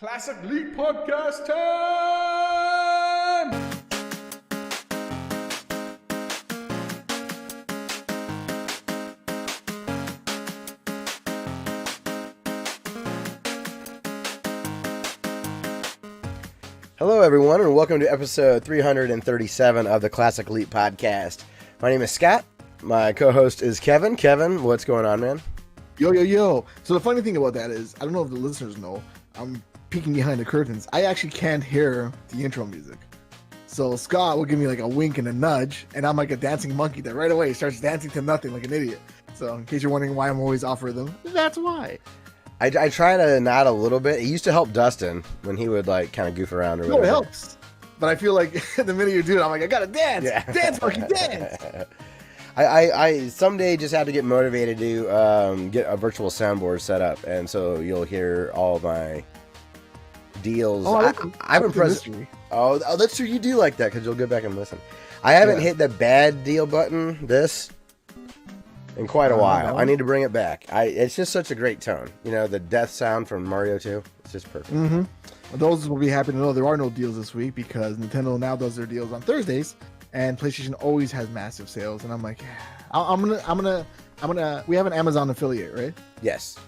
Classic League Podcast time! Hello, everyone, and welcome to episode 337 of the Classic Elite Podcast. My name is Scott. My co-host is Kevin. Kevin, what's going on, man? Yo. So the funny thing about that is, I don't know if the listeners know, I'm peeking behind the curtains. I actually can't hear the intro music. So Scott will give me like a wink and a nudge, and I'm like a dancing monkey that right away starts dancing to nothing like an idiot. So in case you're wondering why I'm always off rhythm, that's why. I try to nod a little bit. It used to help Dustin when he would like kind of goof around or whatever. No, it helps. But I feel like the minute you do it, I'm like, I gotta dance. Yeah. Dance, monkey, dance. I someday just have to get motivated to get a virtual soundboard set up, and so you'll hear all my deals. I'm impressed. Oh, that's true. You do like that because you'll go back and listen. I haven't hit the bad deal button in quite a while. I need to bring it back. It's just such a great tone. You know, the death sound from Mario 2. It's just perfect. Mm-hmm. Those will be happy to know there are no deals this week because Nintendo now does their deals on Thursdays, and PlayStation always has massive sales. And I'm like, I'm gonna. We have an Amazon affiliate, right? Yes.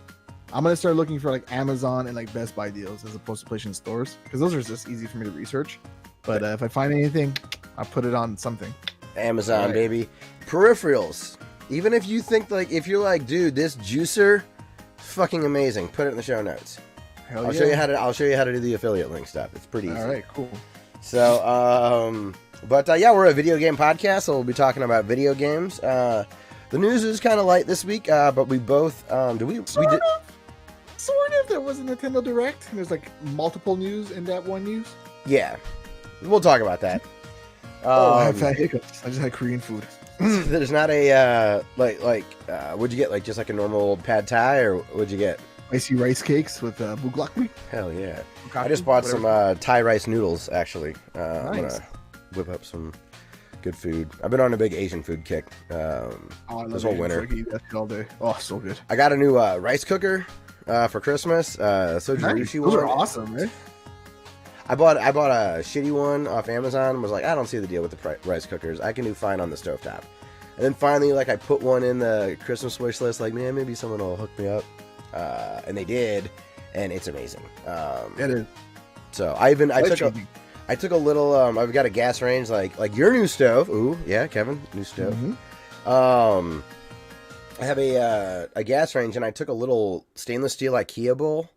I'm gonna start looking for like Amazon and like Best Buy deals as opposed to PlayStation stores because those are just easy for me to research. But if I find anything, I'll put it on something. Amazon, baby. Peripherals. Even if you think like, if you're like, dude, this juicer, fucking amazing. Put it in the show notes. I'll show you how to do the affiliate link stuff. It's pretty easy. All right, cool. So, we're a video game podcast, so we'll be talking about video games. The news is kind of light this week, but we both Sort of. There was a Nintendo Direct, and there's like multiple news in that one news. Yeah, we'll talk about that. I have fat hiccups. I just had Korean food. There's not a what'd you get? Like just like a normal pad thai, or what'd you get? Spicy rice cakes with bulgogi. Hell yeah! I just bought some Thai rice noodles. Actually, nice. I'm gonna whip up some good food. I've been on a big Asian food kick this whole winter. All day. Oh, so good. I got a new rice cooker for Christmas. Sojirushi one. Those are awesome, right? I bought a shitty one off Amazon and was like, I don't see the deal with the rice cookers. I can do fine on the stovetop. And then finally, like, I put one in the Christmas wish list, like, man, maybe someone will hook me up. And they did, and it's amazing. It is. So I took a little. I've got a gas range like your new stove. Ooh, yeah, Kevin, new stove. Mm-hmm. I have a gas range, and I took a little stainless steel IKEA bowl.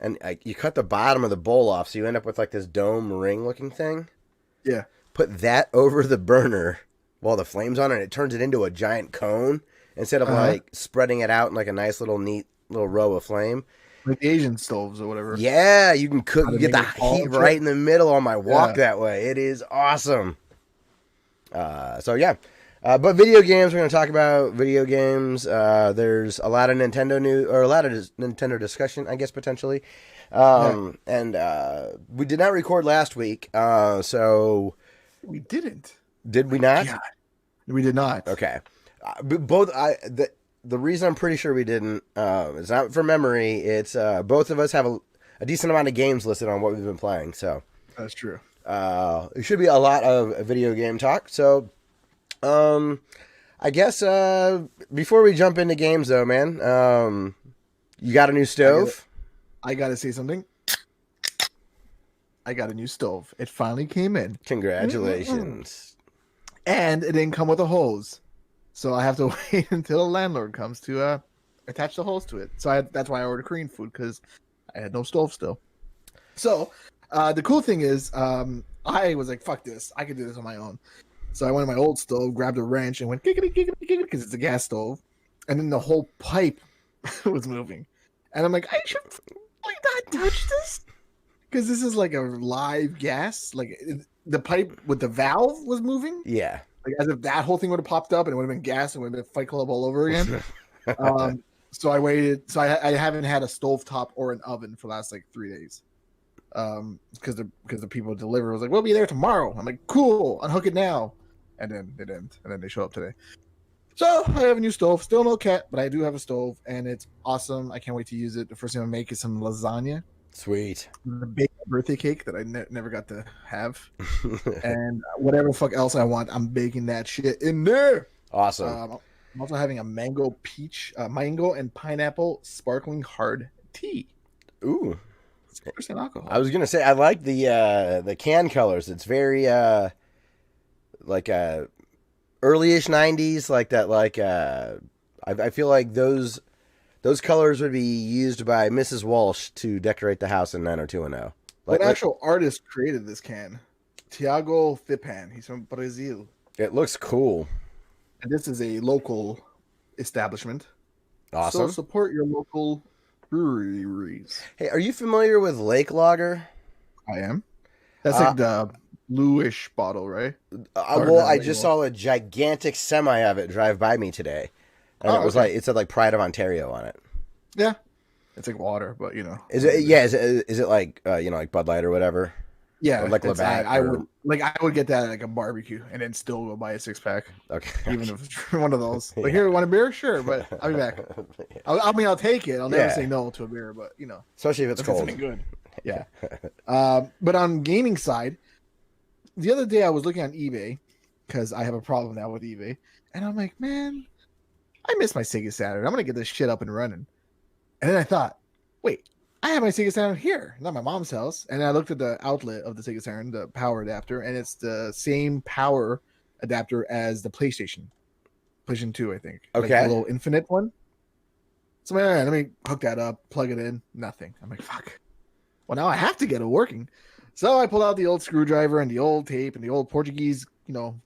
And you cut the bottom of the bowl off, so you end up with like this dome ring looking thing. Yeah. Put that over the burner while the flame's on, and it turns it into a giant cone instead of like spreading it out in like a nice little neat little row of flame. Like Asian stoves or whatever. Yeah, you can cook. You get the heat right in the middle on my walk that way. It is awesome. But video games, we're going to talk about video games. There's a lot of Nintendo news, or a lot of Nintendo discussion, I guess, potentially. And we did not record last week, so... We didn't. Did we not? God. We did not. Okay. The reason I'm pretty sure we didn't, it's not from memory, it's both of us have a decent amount of games listed on what we've been playing, so... That's true. It should be a lot of video game talk, so... I guess, before we jump into games though, man, you got a new stove? I gotta say something. I got a new stove. It finally came in. Congratulations. And it didn't come with a hose. So I have to wait until the landlord comes to, attach the hose to it. So that's why I ordered Korean food, because I had no stove still. So, the cool thing is, I was like, fuck this. I can do this on my own. So I went to my old stove, grabbed a wrench, and went giggity, giggity, giggity, because it's a gas stove. And then the whole pipe was moving. And I'm like, I should not touch this? Because this is like a live gas. Like, the pipe with the valve was moving. Yeah. Like, as if that whole thing would have popped up and it would have been gas and would have been Fight Club all over again. So I waited. So I haven't had a stovetop or an oven for the last, like, 3 days. Because the people deliver was like, we'll be there tomorrow. I'm like, cool, unhook it now. And then they didn't. And then they show up today. So I have a new stove. Still no cat, but I do have a stove, and it's awesome. I can't wait to use it. The first thing I make is some lasagna. Sweet. The baked birthday cake that I never got to have, and whatever the fuck else I want, I'm baking that shit in there. Awesome. I'm also having a mango and pineapple sparkling hard tea. Ooh. 6% alcohol. I was gonna say I like the can colors. It's very like early-ish 90s, like that. Like I feel like those colors would be used by Mrs. Walsh to decorate the house in 90210. What actual artist created this can? Tiago Fipan. He's from Brazil. It looks cool. And this is a local establishment. Awesome. So support your local breweries. Hey, are you familiar with Lake Lager? I am. That's like the bluish bottle, right? Well, I just saw a gigantic semi of it drive by me today. And it was like, it said like Pride of Ontario on it. Yeah. It's like water, but you know. Is it like like Bud Light or whatever? Yeah, or like Labatt. I would get that at like a barbecue and then still go buy a 6-pack. Okay. Even if it's one of those. Like, here, want a beer? Sure, but I'll be back. I'll take it. I'll never say no to a beer, but you know. Especially if it's cold. It's good. Yeah. But on gaming side, the other day I was looking on eBay because I have a problem now with eBay, and I'm like, man, I miss my Sega Saturn. I'm gonna get this shit up and running. And then I thought, wait, I have my Sega Saturn here, not my mom's house. And I looked at the outlet of the Sega Saturn, the power adapter, and it's the same power adapter as the PlayStation 2, I think. Okay. Like the little infinite one. So I'm like, all right, let me hook that up, plug it in. Nothing. I'm like, fuck. Well, now I have to get it working. So I pulled out the old screwdriver and the old tape and the old Portuguese,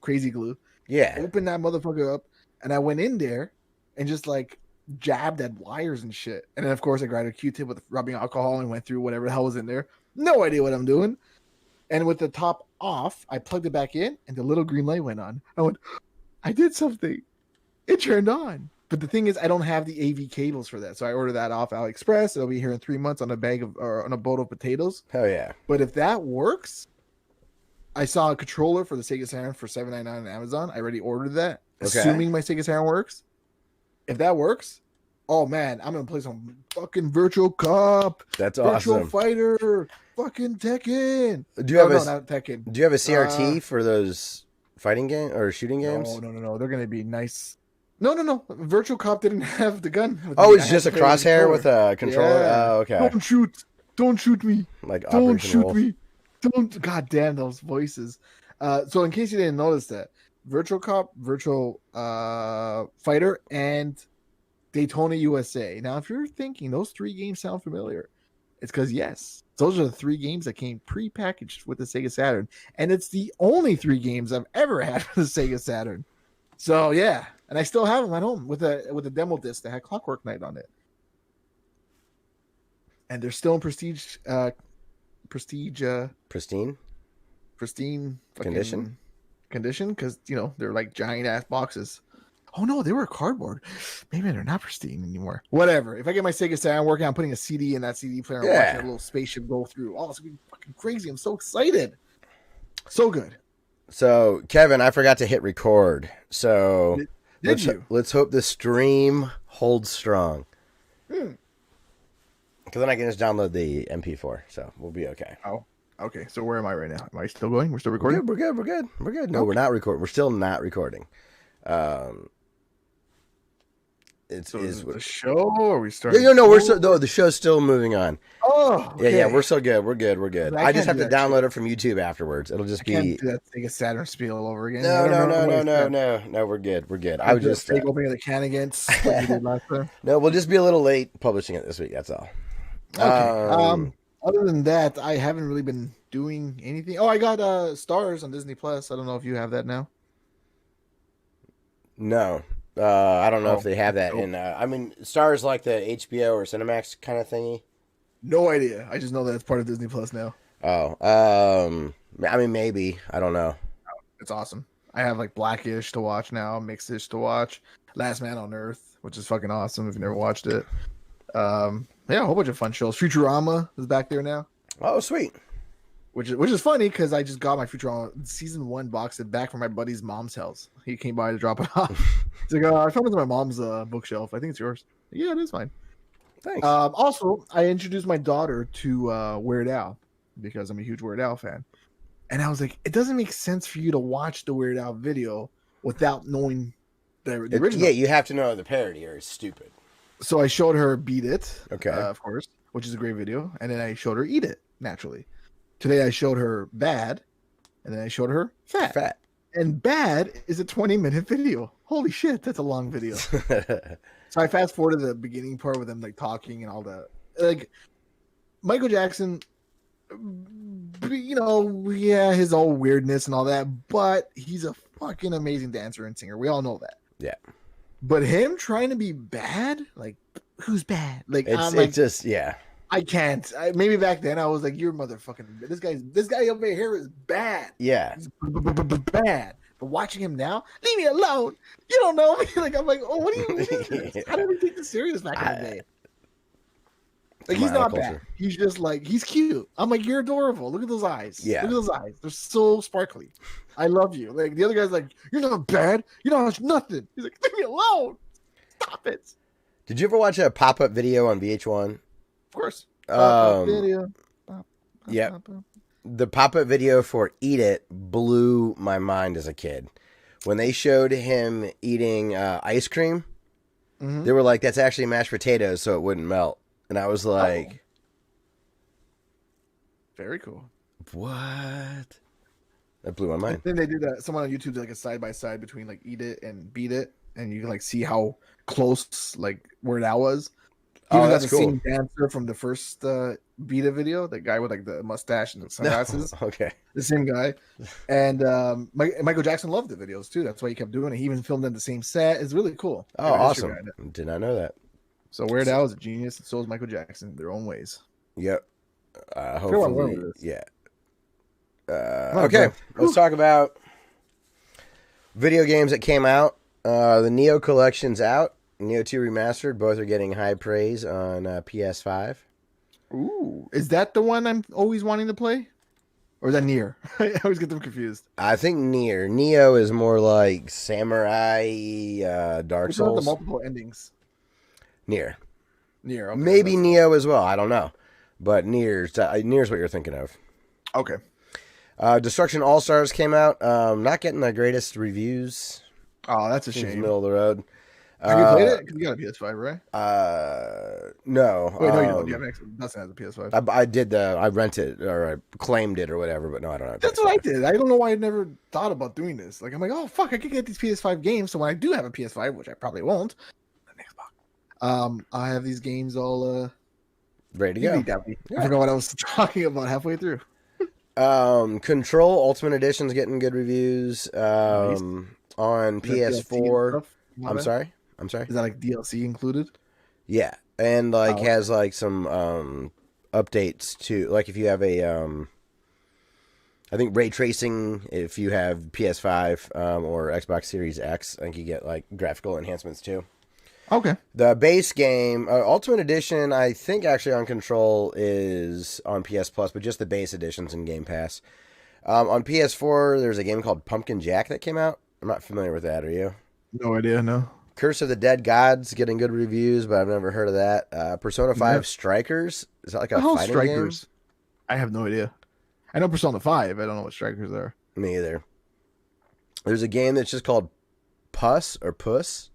crazy glue. Yeah. Opened that motherfucker up, and I went in there and just like jabbed at wires and shit. And then of course I grabbed a Q-tip with rubbing alcohol and went through whatever the hell was in there. No idea what I'm doing. And with the top off, I plugged it back in and the little green light went on. I went, I did something. It turned on. But the thing is, I don't have the AV cables for that. So I ordered that off AliExpress. It'll be here in 3 months on a boat of potatoes. Hell yeah. But if that works, I saw a controller for the Sega Saturn for $7.99 on Amazon. I already ordered that. Okay. Assuming my Sega Saturn works. If that works, oh man, I'm gonna play some fucking Virtual Cop. That's Virtual awesome. Fighter, fucking Tekken. Do you have not Tekken. Do you have a CRT for those fighting game or shooting games? No. They're gonna be nice. No. Virtual Cop didn't have the gun. It's just a crosshair with a controller. Yeah. Oh, okay. Don't shoot me. Like don't shoot me. Don't. God damn those voices. So in case you didn't notice that, Virtual Cop, Virtual Fighter, and Daytona USA. Now, if you're thinking those 3 games sound familiar, it's because yes, those are the 3 games that came pre-packaged with the Sega Saturn, and it's the only 3 games I've ever had for the Sega Saturn. So yeah, and I still have them at home with a demo disc that had Clockwork Knight on it, and they're still in pristine condition because they're like giant ass boxes. Oh no, they were cardboard. Maybe they're not pristine anymore. Whatever. If I get my Sega Saturn working on putting a CD in that CD player and watching a little spaceship go through, it's gonna be fucking crazy. I'm so excited. So good. So Kevin, I forgot to hit record. So let's hope the stream holds strong. Because then I can just download the MP4, so we'll be okay. Oh. Okay, so where am I right now? Am I still going? We're still recording? We're good. No, we're not recording. We're still not recording. Is the show, or are we starting? The show's still moving on. Oh, okay. Yeah, we're so good. We're good. I just have to download it from YouTube afterwards. It'll just be. Can't do that Sega Saturn spiel all over again. No. We're good. I was just opening the can again. Like you did last time. No, we'll just be a little late publishing it this week. That's all. Okay. Other than that, I haven't really been doing anything. Oh, I got Stars on Disney Plus. I don't know if you have that now. No. I don't know if they have that in. Stars like the HBO or Cinemax kind of thingy. No idea. I just know that it's part of Disney Plus now. Oh, maybe. I don't know. It's awesome. I have like Blackish to watch now, Mixish to watch, Last Man on Earth, which is fucking awesome if you never watched it. A whole bunch of fun shows. Futurama is back there now. Oh, sweet. Which is funny because I just got my Futurama season 1 box set back from my buddy's mom's house. He came by to drop it off. He's like, I found it on my mom's bookshelf. I think it's yours. Yeah, it is mine. Thanks. Also, I introduced my daughter to Weird Al because I'm a huge Weird Al fan. And I was like, it doesn't make sense for you to watch the Weird Al video without knowing the original. Yeah, you have to know the parody or it's stupid. So I showed her Beat It, okay, of course, which is a great video. And then I showed her Eat It, naturally. Today I showed her Bad, and then I showed her Fat. And Bad is a 20-minute video. Holy shit, that's a long video. So I fast forward to the beginning part with them like talking and all that. Like Michael Jackson, his all weirdness and all that, but he's a fucking amazing dancer and singer. We all know that. Yeah. But him trying to be bad, like who's bad? Like I can't. Maybe back then I was like, "You're motherfucking this guy over here is bad." Yeah, he's bad. But watching him now, leave me alone. You don't know me. Like I'm like, oh, what is this? How did we take this serious back in the day? Like he's not bad. He's just like he's cute. I'm like, you're adorable. Look at those eyes. Yeah, look at those eyes. They're so sparkly. I love you. Like the other guy's like, you're not bad. You don't have nothing. He's like, leave me alone. Stop it. Did you ever watch a pop-up video on VH1? Of course. Pop-up video. Yeah. The pop-up video for Eat It blew my mind as a kid. When they showed him eating ice cream, they were like, that's actually mashed potatoes, so it wouldn't melt. And I was like... Very cool. What? That blew my mind. And then they did that. Someone on YouTube did like a side-by-side between like Eat It and Beat It. And you can like see how close like Weird Al was. Even that's the same dancer from the first Beat It video, the guy with like the mustache and the sunglasses. No. Okay, the same guy. And Michael Jackson loved the videos too. That's why he kept doing it. He even filmed on the same set. It's really cool. Oh, awesome! Did not know that. So Weird Al is a genius, and so is Michael Jackson in their own ways. Yep. Hopefully, yeah. Okay, let's talk about video games that came out. The Neo Collection's out. Neo 2 Remastered. Both are getting high praise on PS5. Ooh. Is that the one I'm always wanting to play? Or is that Nier? I always get them confused. I think Nier. Neo is more like samurai, Dark Souls. The multiple endings. Nier. Okay, maybe Neo as well. I don't know. But Nier's what you're thinking of. Okay. Destruction All-Stars came out. Not getting the greatest reviews. Oh, that's a shame. Middle of the road. Have you played it? Because you got a PS5, right? No. Wait, no, you don't. You have nothing has a PS5. I did I rented or I claimed it or whatever, but no, I don't have. That's what I did. I don't know why I never thought about doing this. Like I'm like, oh fuck, I could get these PS5 games. So when I do have a PS5, which I probably won't, I have these games all ready to go. I forgot what I was talking about halfway through. Control Ultimate Edition's getting good reviews. Nice. On PS4. I'm sorry. Is that like DLC included? Yeah, and has like some updates to like if you have a I think ray tracing if you have PS5 or Xbox Series X, I think you get like graphical enhancements too. Okay. The base game Ultimate Edition, I think actually on Control is on PS Plus, but just the base editions in Game Pass. On PS4, there's a game called Pumpkin Jack that came out. I'm not familiar with that. Are you? No idea. No. Curse of the Dead Gods getting good reviews, but I've never heard of that. Persona 5 Strikers, is that like a fighting Strikers game? I have no idea. I know Persona 5. I don't know what Strikers are. Me either. There's a game that's just called Puss or Puss.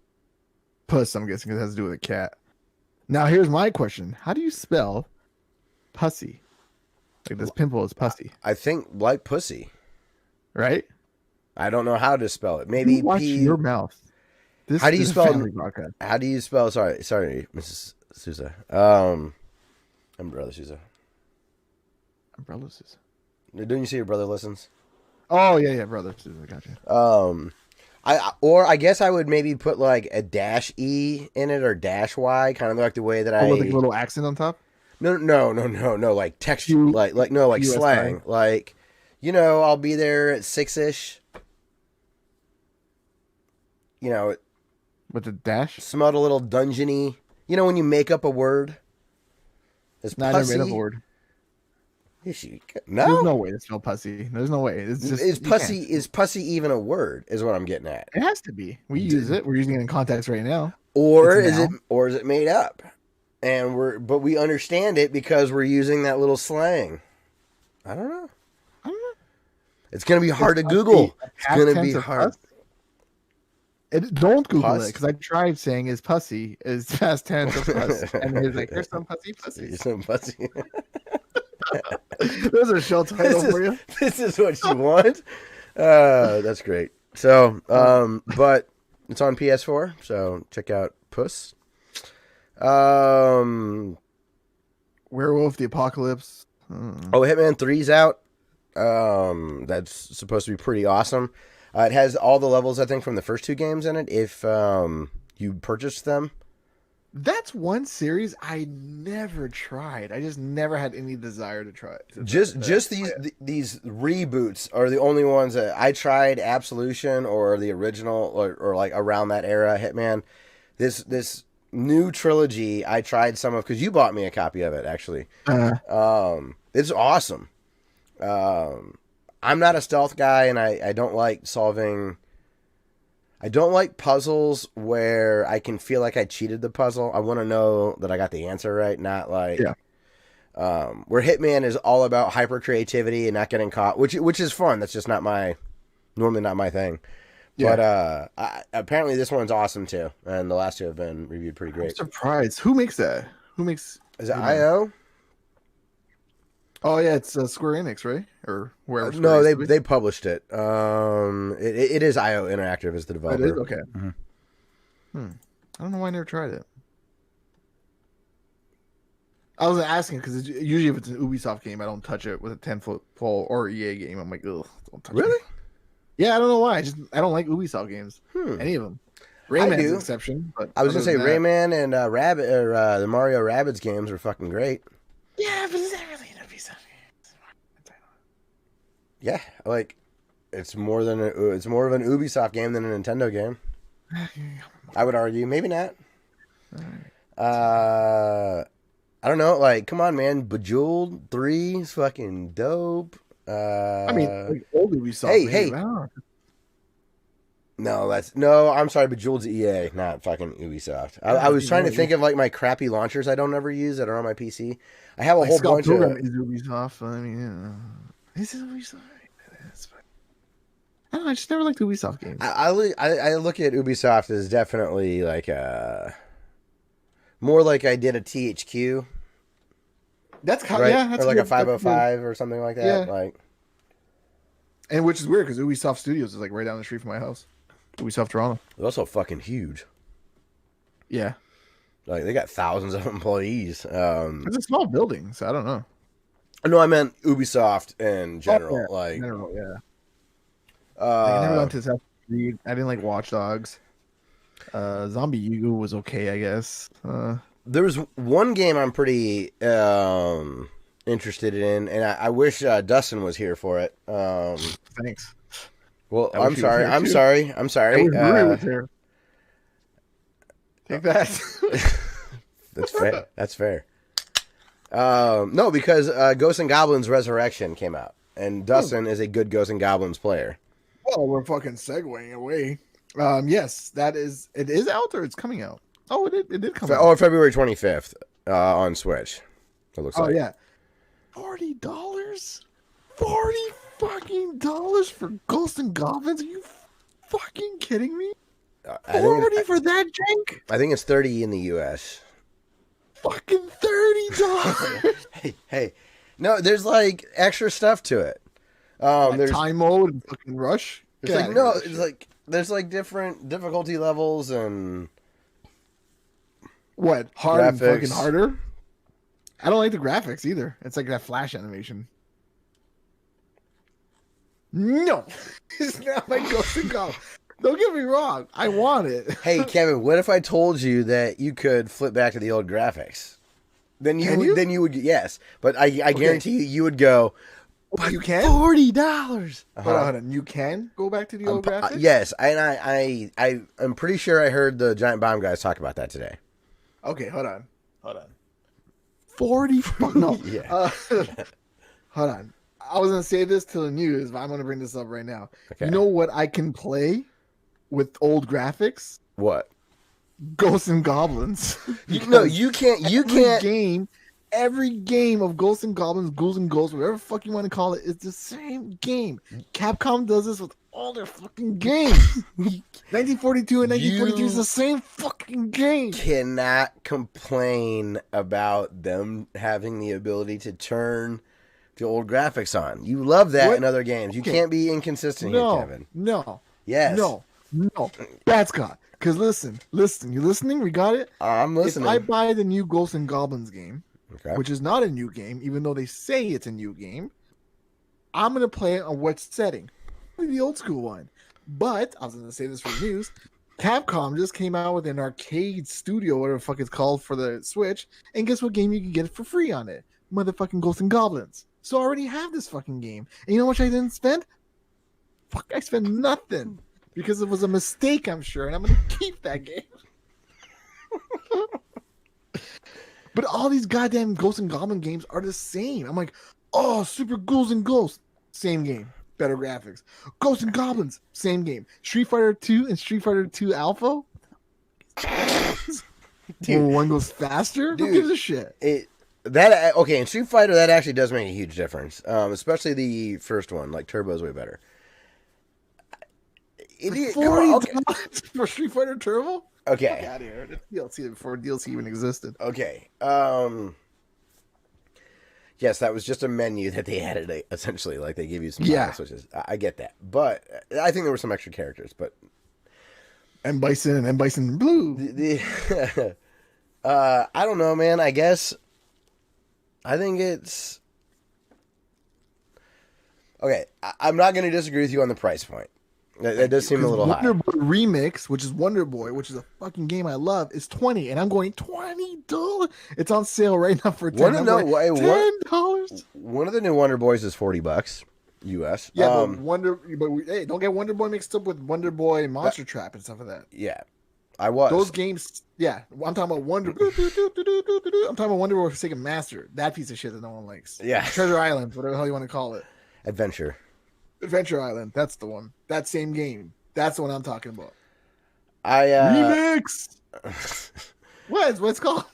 Puss, I'm guessing it has to do with a cat. Now here's my question: how do you spell pussy? Like this pimple is pussy. I think like pussy, right? I don't know how to spell it. Maybe watch your mouth. How do you spell? How do you spell? Sorry, Mrs. Sousa. Umbrella Sousa. Umbrella Sousa. Don't you see your brother listens? Oh yeah, brother Sousa. Gotcha. I guess I would maybe put like a dash E in it or dash Y, kind of like the way that with like a little accent on top. No, like texture, like slang, like I'll be there at 6-ish. With the dash? Smelled a little dungeony. When you make up a word? It's not a made up word. No? There's no way to spell pussy. There's no way. It's just, is pussy even a word, is what I'm getting at. It has to be. We use it. We're using it in context right now. Or is it made up? but we understand it because we're using that little slang. I don't know. It's gonna be hard to Google. It's gonna be hard. Don't Google it because I tried saying is pussy is past tense of puss, and he's like, "Here's some pussy. Here's some pussy." There's a show title for you. This is what you want. That's great. So, but it's on PS4, so check out Puss. Werewolf the Apocalypse. Oh, Hitman 3's out. That's supposed to be pretty awesome. It has all the levels, I think, from the first two games in it, if you purchased them. That's one series I never tried. I just never had any desire to try it. Just these reboots are the only ones that I tried. Absolution or the original or like around that era, Hitman. This new trilogy I tried some of because you bought me a copy of it actually. It's awesome. I'm not a stealth guy, and I don't like solving. I don't like puzzles where I can feel like I cheated the puzzle. I want to know that I got the answer right, not like where Hitman is all about hyper creativity and not getting caught, which is fun. That's just normally not my thing. Yeah. But apparently this one's awesome too, and the last two have been reviewed pretty great. I'm surprised. Who makes that? Is it IO? Oh yeah, it's Square Enix, right? Or wherever. No, they published it. It is IO Interactive as the developer. It is? Okay. Mm-hmm. I don't know why I never tried it. I was asking because usually if it's an Ubisoft game, I don't touch it. With a 10-foot pole or EA game, I'm like, ugh, don't touch it. Really? Yeah, I don't know why. I don't like Ubisoft games. Any of them. Rayman's an exception. But I was gonna say Rayman and Rabbit or the Mario Rabbids games are fucking great. Yeah, but is that really an Ubisoft game? Yeah, like it's more of an Ubisoft game than a Nintendo game. I would argue, maybe not. I don't know. Like, come on, man. Bejeweled 3 is fucking dope. I mean, like old Ubisoft. Hey. No, I'm sorry. Bejeweled's EA, not fucking Ubisoft. I was trying to think of like my crappy launchers I don't ever use that are on my PC. I have a whole bunch of. Is Ubisoft? I mean, is it Ubisoft? I don't know. I just never liked Ubisoft games. I look at Ubisoft as definitely like more like I did a THQ. That's kind of, right? That's or like a 505 or something like that. Yeah. Like, and which is weird because Ubisoft Studios is like right down the street from my house. Ubisoft Toronto. They're also fucking huge. Yeah. Like they got thousands of employees. It's a small building, so I don't know. No, I meant Ubisoft in general. Oh, yeah. Like, in general, yeah. I never went to Assassin's Creed. I didn't like Watch Dogs. Zombie U was okay, I guess. There was one game I'm pretty interested in, and I wish Dustin was here for it. Thanks. Well, I'm sorry. I wish Rory was here. Take that. That's fair. No, because Ghosts and Goblins Resurrection came out, and Dustin is a good Ghosts and Goblins player. Well, we're fucking segueing away. Yes, it is out or it's coming out. Oh, it did come out. Oh, February 25th on Switch. It looks like. Oh yeah, $40, $40 fucking dollars for Ghosts and Goblins? Are you fucking kidding me? $40 for that jank? I think it's $30 in the U.S. Fucking $30. hey, no, there's like extra stuff to it. There's time mode and fucking rush. It's like no, it's like there's like different difficulty levels and what hard and fucking harder. I don't like the graphics either. It's like that flash animation. No, it's not my Ghost and Goblins. Don't get me wrong. I want it. Hey, Kevin, what if I told you that you could flip back to the old graphics? Then you would yes, but I guarantee you would go. But you can $40. Hold on. You can go back to the old graphics. Yes, and I'm pretty sure I heard the Giant Bomb guys talk about that today. Okay, hold on. 40. No, yeah. Hold on. I was gonna say this till the news, but I'm gonna bring this up right now. Okay. You know what I can play with old graphics? What? Ghosts and Goblins. No, you can't. You can't. Every game of Ghosts and Goblins, Ghouls and Ghosts, whatever the fuck you want to call it, is the same game. Capcom does this with all their fucking games. 1942 and 1943 is the same fucking game. Cannot complain about them having the ability to turn the old graphics on. You love that in other games. You can't be inconsistent here, Kevin. No. Yes. No. Bad Scott. Because listen. You listening? We got it? I'm listening. If I buy the new Ghosts and Goblins game, which is not a new game, even though they say it's a new game, I'm going to play it on what setting? The old school one. But, I was going to say this for news, Capcom just came out with an arcade studio, whatever the fuck it's called, for the Switch, and guess what game you can get for free on it? Motherfucking Ghosts and Goblins. So I already have this fucking game. And you know how much I didn't spend? Fuck, I spent nothing. Because it was a mistake, I'm sure, and I'm going to keep that game. But all these goddamn Ghosts and Goblin games are the same. I'm like, oh, Super Ghouls and Ghosts, same game, better graphics. Ghosts and Goblins, same game. Street Fighter 2 and Street Fighter 2 Alpha? Dude, one goes faster? Who gives a shit? In Street Fighter, that actually does make a huge difference. Especially the first one, like Turbo's way better. $40 for Street Fighter Turbo? Okay. Get out of here. It's DLC before DLC even existed. Okay. Yes, that was just a menu that they added, essentially. Like, they give you some switches. I get that. But I think there were some extra characters, but... M. Bison and M. Bison Blue. I don't know, man. I guess... I think it's... Okay, I'm not going to disagree with you on the price point. That does seem a little high. Wonder Boy Remix, which is Wonder Boy, which is a fucking game I love, is $20, and I'm going $20. It's on sale right now for $10. $10. One of the new Wonder Boys is $40 US. Yeah, but don't get Wonder Boy mixed up with Wonder Boy Monster Trap and stuff like that. Yeah, I was those games. Yeah, I'm talking about Wonder. I'm talking about Wonder Boy for Sega Master. That piece of shit that no one likes. Yeah, Treasure Island, whatever the hell you want to call it. Adventure Island, that's the one. That same game. That's the one I'm talking about. Remix. What's it called?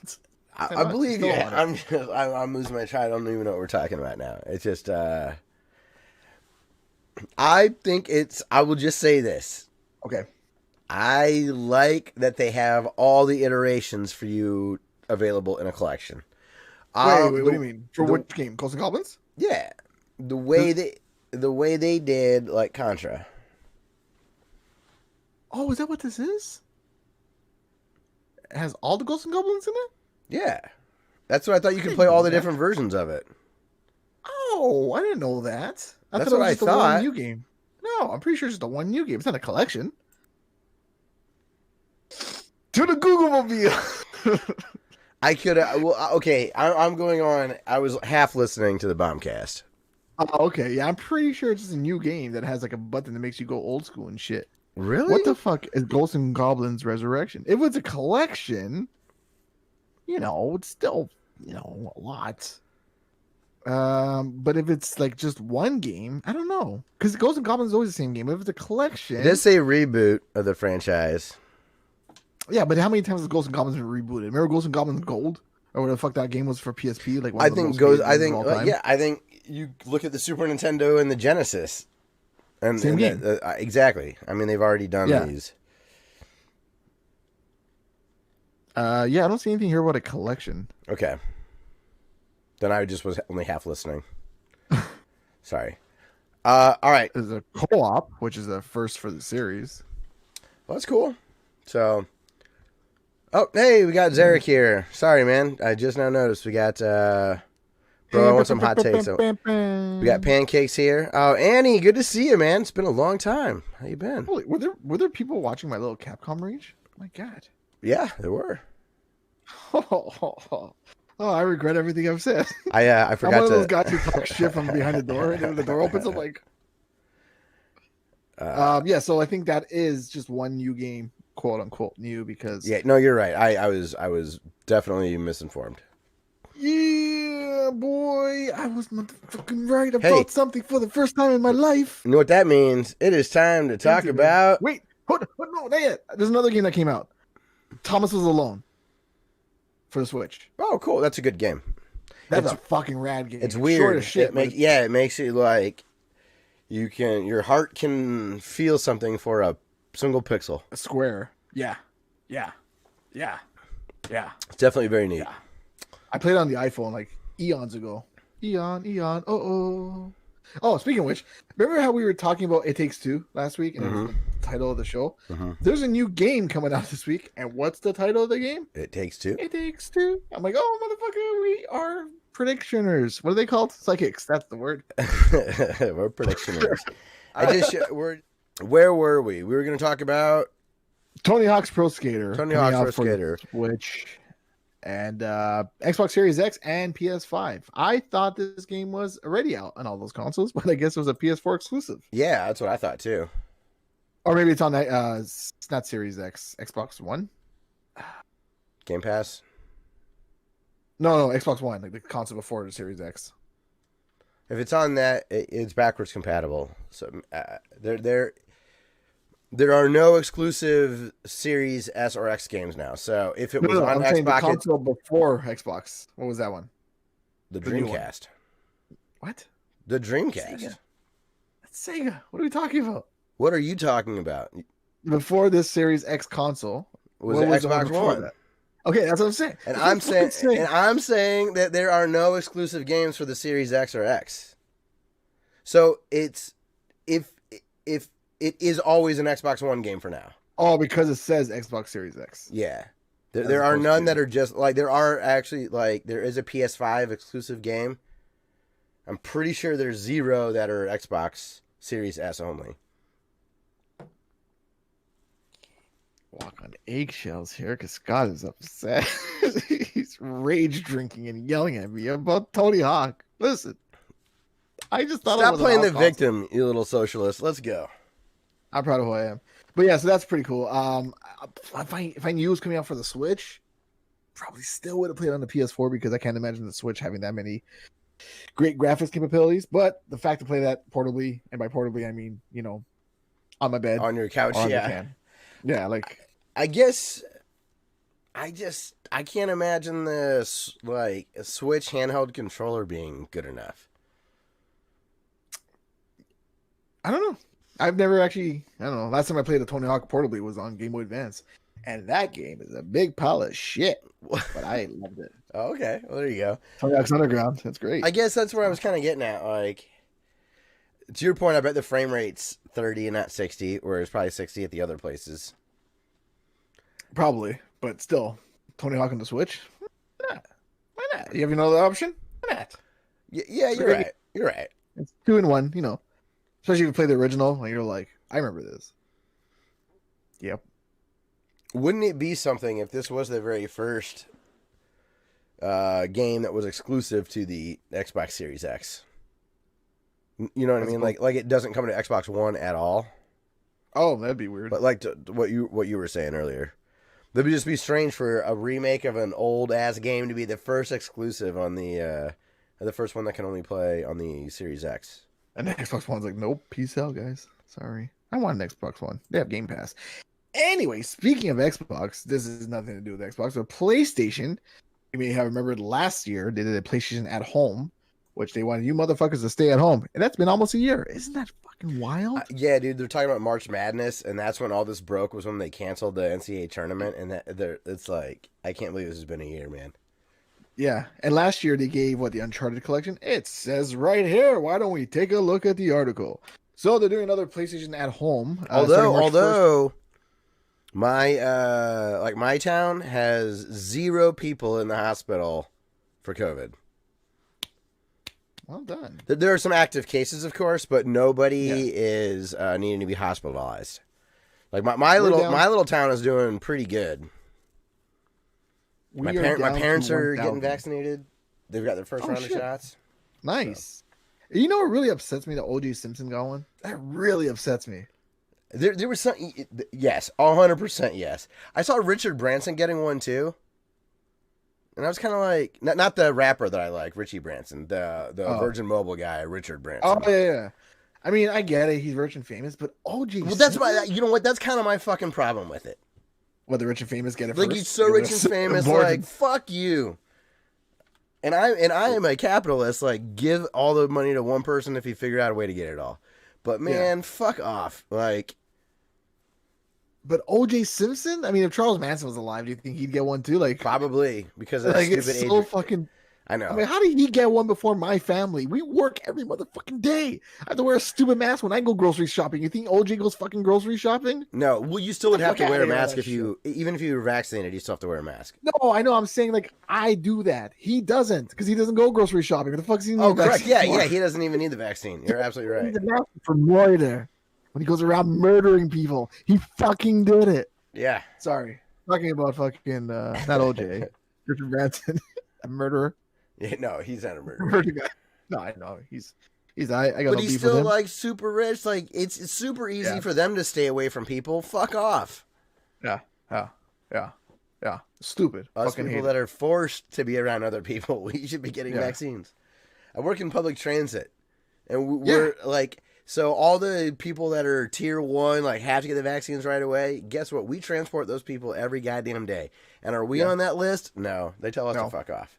I believe you. I'm losing my track. I don't even know what we're talking about now. It's just I think it's. I will just say this. Okay. I like that they have all the iterations for you available in a collection. Wait, what do you mean? For which game? Ghosts and Goblins? Yeah, the way they did like Contra. Oh, is that what this is? It has all the Ghosts and Goblins in it? Yeah, that's what I thought. You could play all the different versions of it. Oh, I didn't know that. That's what I thought. One new game. No, I'm pretty sure it's just a one new game. It's not a collection. To the Google Mobile. I could. Well, okay. I'm going on. I was half listening to the Bombcast. Oh, okay. Yeah, I'm pretty sure it's just a new game that has like a button that makes you go old school and shit. Really? What the fuck is Ghosts and Goblins Resurrection? If it's a collection, it's still, a lot. But if it's like just one game, I don't know. Because Ghosts and Goblins is always the same game. But if it's a collection, it does say reboot of the franchise. Yeah, but how many times has Ghosts and Goblins been rebooted? Remember Ghosts and Goblins Gold, or what the fuck that game was for PSP? Like I think you look at the Super Nintendo and the Genesis. And, same game. Exactly. I mean, they've already done these. I don't see anything here about a collection. Okay. Then I just was only half listening. Sorry. All right. There's a co-op, which is a first for the series. Well, that's cool. So, hey, we got Zarek here. Sorry, man. I just now noticed we got, bro, I want some hot takes. So we got pancakes here. Oh, Annie, good to see you, man. It's been a long time. How you been? Holy, were there people watching my little Capcom reach? My God. Yeah, there were. Oh, I regret everything I've said. I forgot I'm one of those guys who talk shit from behind the door, and then the door opens. I'm like, So I think that is just one new game, quote unquote new, because no, you're right. I was definitely misinformed. Yeah, boy, I was motherfucking right about something for the first time in my life. You know what that means? It is time to talk about. Wait, hold on, no, not yet. There's another game that came out. Thomas Was Alone for the Switch. Oh, cool. That's a good game. That's a fucking rad game. It's weird. Short as shit. It makes it like your heart can feel something for a single pixel. A square. Yeah. It's definitely very neat. Yeah. I played it on the iPhone like eons ago. Eon. Oh, speaking of which, remember how we were talking about It Takes Two last week, and it was the title of the show? There's a new game coming out this week, and what's the title of the game? It Takes Two. It Takes Two. I'm like, oh, motherfucker, we are predictioners. What are they called? Psychics. That's the word. We're predictioners. Where were we? We were going to talk about Tony Hawk's Pro Skater. Tony Hawk's Pro Skater. Switch and Xbox Series X and PS5. I thought this game was already out on all those consoles, but I guess it was a PS4 exclusive. Yeah, that's what I thought too. Or maybe it's on it's not Series X, Xbox One. Game Pass? No, Xbox One, like the console before the Series X. If it's on that, it's backwards compatible. So there are no exclusive Series S or X games now. So if it was on Xbox, the console before Xbox. What was that one? The Dreamcast. What? The Dreamcast. Sega. That's Sega. What are we talking about? What are you talking about? Before this Series X console was it Xbox One? That? Okay, that's what I'm saying. And I'm saying that there are no exclusive games for the Series X or X. So it's if it is always an Xbox One game for now. Oh, because it says Xbox Series X. Yeah. There are none that are just like there are actually like there is a PS5 exclusive game. I'm pretty sure there's 0 that are Xbox Series S only. Walk on eggshells here because Scott is upset. He's rage drinking and yelling at me about Tony Hawk. Listen, I just thought stop playing the victim, you little socialist. Let's go. I'm proud of who I am. But yeah, so that's pretty cool. If I knew it was coming out for the Switch, probably still would have played on the PS4 because I can't imagine the Switch having that many great graphics capabilities. But the fact to play that portably, and by portably I mean, on my bed, on your couch, yeah, like I guess I can't imagine this like a Switch handheld controller being good enough. I don't know. I've never actually, I don't know. Last time I played a Tony Hawk portably was on Game Boy Advance. And that game is a big pile of shit. But I loved it. Oh, okay. Well, there you go. Tony Hawk's Underground. That's great. I guess that's where I was kind of getting at. Like, to your point, I bet the frame rate's 30 and not 60, where it's probably 60 at the other places. Probably. But still, Tony Hawk on the Switch? Why not? You have another option? Why not? Yeah, you're right. You're right. It's 2-in-1, Especially if you play the original, and you're like, I remember this. Yep. Wouldn't it be something if this was the very first game that was exclusive to the Xbox Series X? You know what I mean? Cool. Like it doesn't come to Xbox One at all. Oh, that'd be weird. But like what you were saying earlier, that would just be strange for a remake of an old ass game to be the first exclusive on the first one that can only play on the Series X. And the Xbox One's like, nope, peace out, guys. Sorry. I want an Xbox One. They have Game Pass. Anyway, speaking of Xbox, this has nothing to do with Xbox, but PlayStation, you may have remembered last year, they did a PlayStation at home, which they wanted you motherfuckers to stay at home. And that's been almost a year. Isn't that fucking wild? Yeah, dude, they're talking about March Madness, and that's when all this broke, was when they canceled the NCAA tournament. And it's like, I can't believe this has been a year, man. Yeah, and last year they gave the Uncharted collection. It says right here. Why don't we take a look at the article? So they're doing another PlayStation at home. Although my town has 0 people in the hospital for COVID. Well done. There are some active cases, of course, but nobody is needing to be hospitalized. Like my little town is doing pretty good. My parents are getting vaccinated. They've got their first round of shots. Nice. So. You know what really upsets me? The O.J. Simpson got one. That really upsets me. There was some. Yes, 100% yes. I saw Richard Branson getting one too, and I was kind of like, not the rapper that I like, Richie Branson, the Virgin Mobile guy, Richard Branson. Oh yeah. I mean, I get it. He's rich and famous, but O.J. Well, that's my. You know what? That's kind of my fucking problem with it. What, the rich and famous get it like first? he's so rich and famous, like fuck you. And I am a capitalist. Like, give all the money to one person if he figured out a way to get it all. But man, fuck off. Like, but O.J. Simpson. I mean, if Charles Manson was alive, do you think he'd get one too? Like, probably because of that like stupid it's so fucking. I know. I mean, how did he get one before my family? We work every motherfucking day. I have to wear a stupid mask when I go grocery shopping. You think OJ goes fucking grocery shopping? No, well, you still would have to wear a mask if you, even if you were vaccinated, you still have to wear a mask. No, I know. I'm saying like I do that. He doesn't because he doesn't go grocery shopping. What the fuck's he need? Oh, correct. Yeah, he doesn't even need the vaccine. You're absolutely right. He's a mask for murder. When he goes around murdering people, he fucking did it. Yeah. Sorry, talking about fucking not OJ, Richard Branson, a murderer. Yeah, no, he's not a murderer. No, I know he's. I got. But he's still like super rich. Like it's super easy for them to stay away from people. Fuck off. Yeah. Stupid. Us people that are forced to be around other people, we should be getting vaccines. I work in public transit, and we're like, so all the people that are tier 1 like have to get the vaccines right away. Guess what? We transport those people every goddamn day. And are we on that list? No, they tell us to fuck off.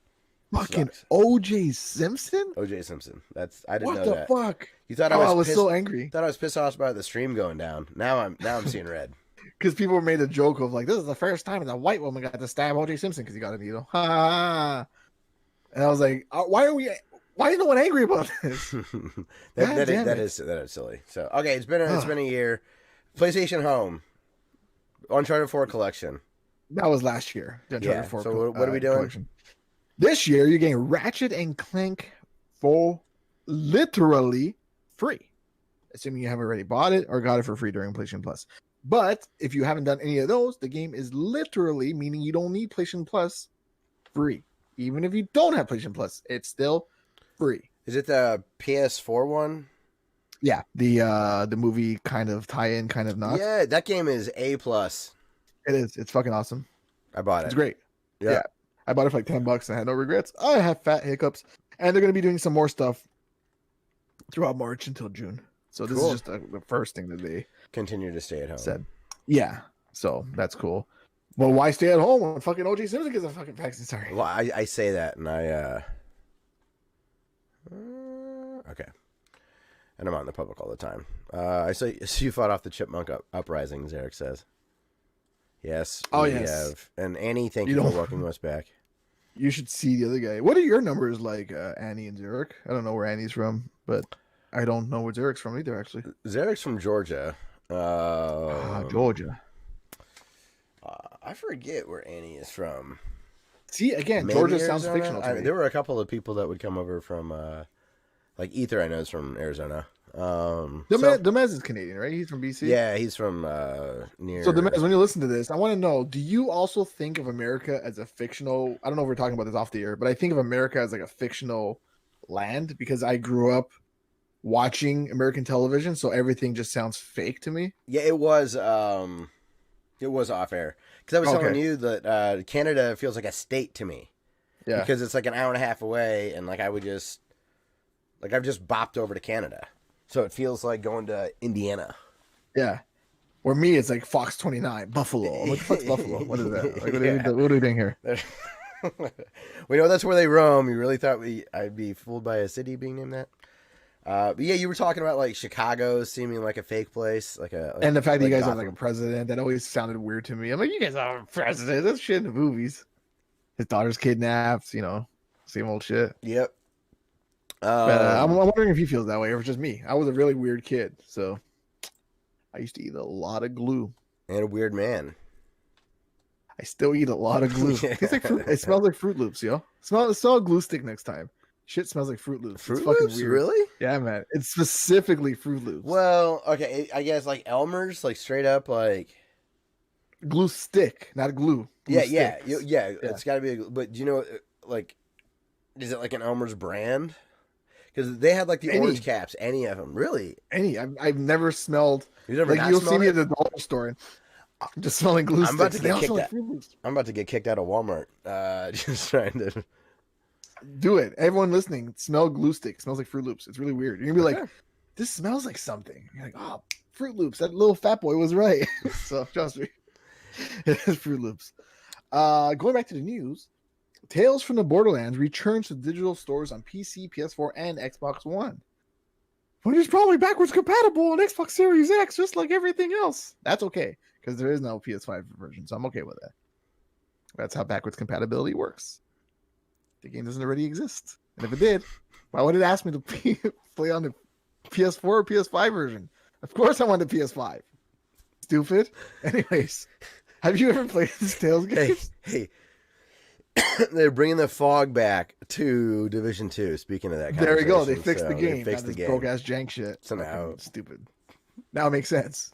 Fucking O.J. Simpson? O.J. Simpson. I didn't know that. What the fuck? You thought I was so angry. Thought I was pissed off about the stream going down. Now I'm seeing red. Because people made a joke of like, this is the first time that a white woman got to stab O.J. Simpson because he got a needle. Ha ha ha. And I was like, why is no one angry about this? that is silly. So okay, it's been a year. PlayStation Home, Uncharted 4 collection. That was last year. Uncharted 4 so what are we doing? Collection. This year, you're getting Ratchet and Clank for literally free, assuming you haven't already bought it or got it for free during PlayStation Plus. But if you haven't done any of those, the game is literally, meaning you don't need PlayStation Plus, free. Even if you don't have PlayStation Plus, it's still free. Is it the PS4 one? Yeah, the movie kind of tie-in, kind of not. Yeah, that game is A+. It is. It's fucking awesome. I bought it. It's great. Yeah. I bought it for like $10 and I had no regrets. I have fat hiccups. And they're going to be doing some more stuff throughout March until June. So this is just the first thing that they continue to stay at home. Said. Yeah. So that's cool. Well, why stay at home when fucking O.J. Simpson gets a fucking vaccine? Sorry. Well, I say that and I okay. And I'm out in the public all the time. I saw you fought off the chipmunk uprisings, Eric says. Yes. We have. And Annie, thank you for welcoming us back. You should see the other guy. What are your numbers like, Annie and Zarek? I don't know where Annie's from, but I don't know where Zarek's from either, actually. Zarek's from Georgia. Georgia. I forget where Annie is from. See, again, maybe Georgia sounds fictional to me. There were a couple of people that would come over from, like Ether, I know is from Arizona. Demez is Canadian, right? He's from BC. Yeah, he's from near. So Demez, when you listen to this, I want to know: do you also think of America as a fictional? I don't know if we're talking about this off the air, but I think of America as like a fictional land because I grew up watching American television, so everything just sounds fake to me. Yeah, it was off air because I was telling you that Canada feels like a state to me. Yeah, because it's like an hour and a half away, and like I've just bopped over to Canada. So it feels like going to Indiana. Yeah. Or me, it's like Fox 29, Buffalo. I'm like, fuck's Buffalo? What is that? Like, what are we doing here? We know that's where they roam. You really thought I'd be fooled by a city being named that? But yeah, you were talking about like Chicago seeming like a fake place. And the fact that you guys have like a president, that always sounded weird to me. I'm like, you guys have a president. That's shit in the movies. His daughter's kidnapped, same old shit. Yep. But I'm wondering if he feels that way or if it's just me. I was a really weird kid, so I used to eat a lot of glue. And a weird man. I still eat a lot of glue. It smells like Fruit Loops, yo. Smell a glue stick next time. Shit smells like Fruit Loops. Fruit Loops? Weird. Really? Yeah, man. It's specifically Fruit Loops. Well, okay. I guess like Elmer's, like straight up like glue stick, not glue. Yeah. It's got to be. But do you know, like, is it like an Elmer's brand? Because they had like the orange caps, any of them, really. Any, I've never smelled. You've never you'll see me at the dollar store, and I'm just smelling glue sticks. I'm about to get kicked out of Walmart. Just trying to do it. Everyone listening, smell glue stick. It smells like Fruit Loops. It's really weird. You're gonna be like, this smells like something. You're like, oh, Fruit Loops. That little fat boy was right. So trust me. It has Fruit Loops. Going back to the news, Tales from the Borderlands returns to digital stores on PC, PS4, and Xbox One. But it's probably backwards compatible on Xbox Series X, just like everything else. That's okay, because there is no PS5 version, so I'm okay with that. That's how backwards compatibility works. The game doesn't already exist. And if it did, why would it ask me to play on the PS4 or PS5 version? Of course I want the PS5. Stupid. Anyways, have you ever played this Tales game? Hey. They're bringing the fog back to Division 2. Speaking of that, there we go. They fixed the game. They fixed the game. Broke ass jank shit. So now, stupid. Now it makes sense.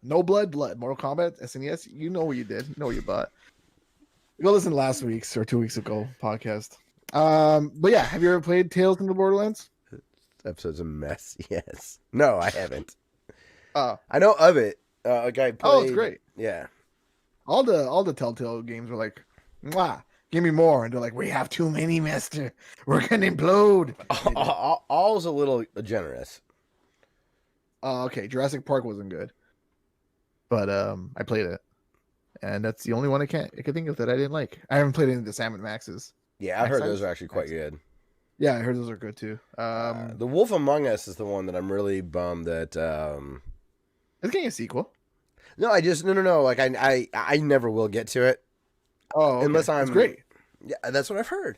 No blood. Mortal Kombat, SNES. You know what you did. You know what you bought. Go listen to last week's or 2 weeks ago podcast. But yeah, have you ever played Tales from the Borderlands? This episode's a mess. Yes. No, I haven't. I know of it. Like I played. Oh, it's great. Yeah. All the Telltale games were like, mwah. Give me more. And they're like, we have too many, master. We're going to implode. All's a little generous. Okay. Jurassic Park wasn't good. But I played it. And that's the only one I can think of that I didn't like. I haven't played any of the Sam & Max's. Yeah, I heard those are actually quite good. Yeah, I heard those are good too. The Wolf Among Us is the one that I'm really bummed that... It's getting a sequel. No, No. Like, I never will get to it. Oh, okay. Unless I'm... It's great. Yeah, that's what I've heard.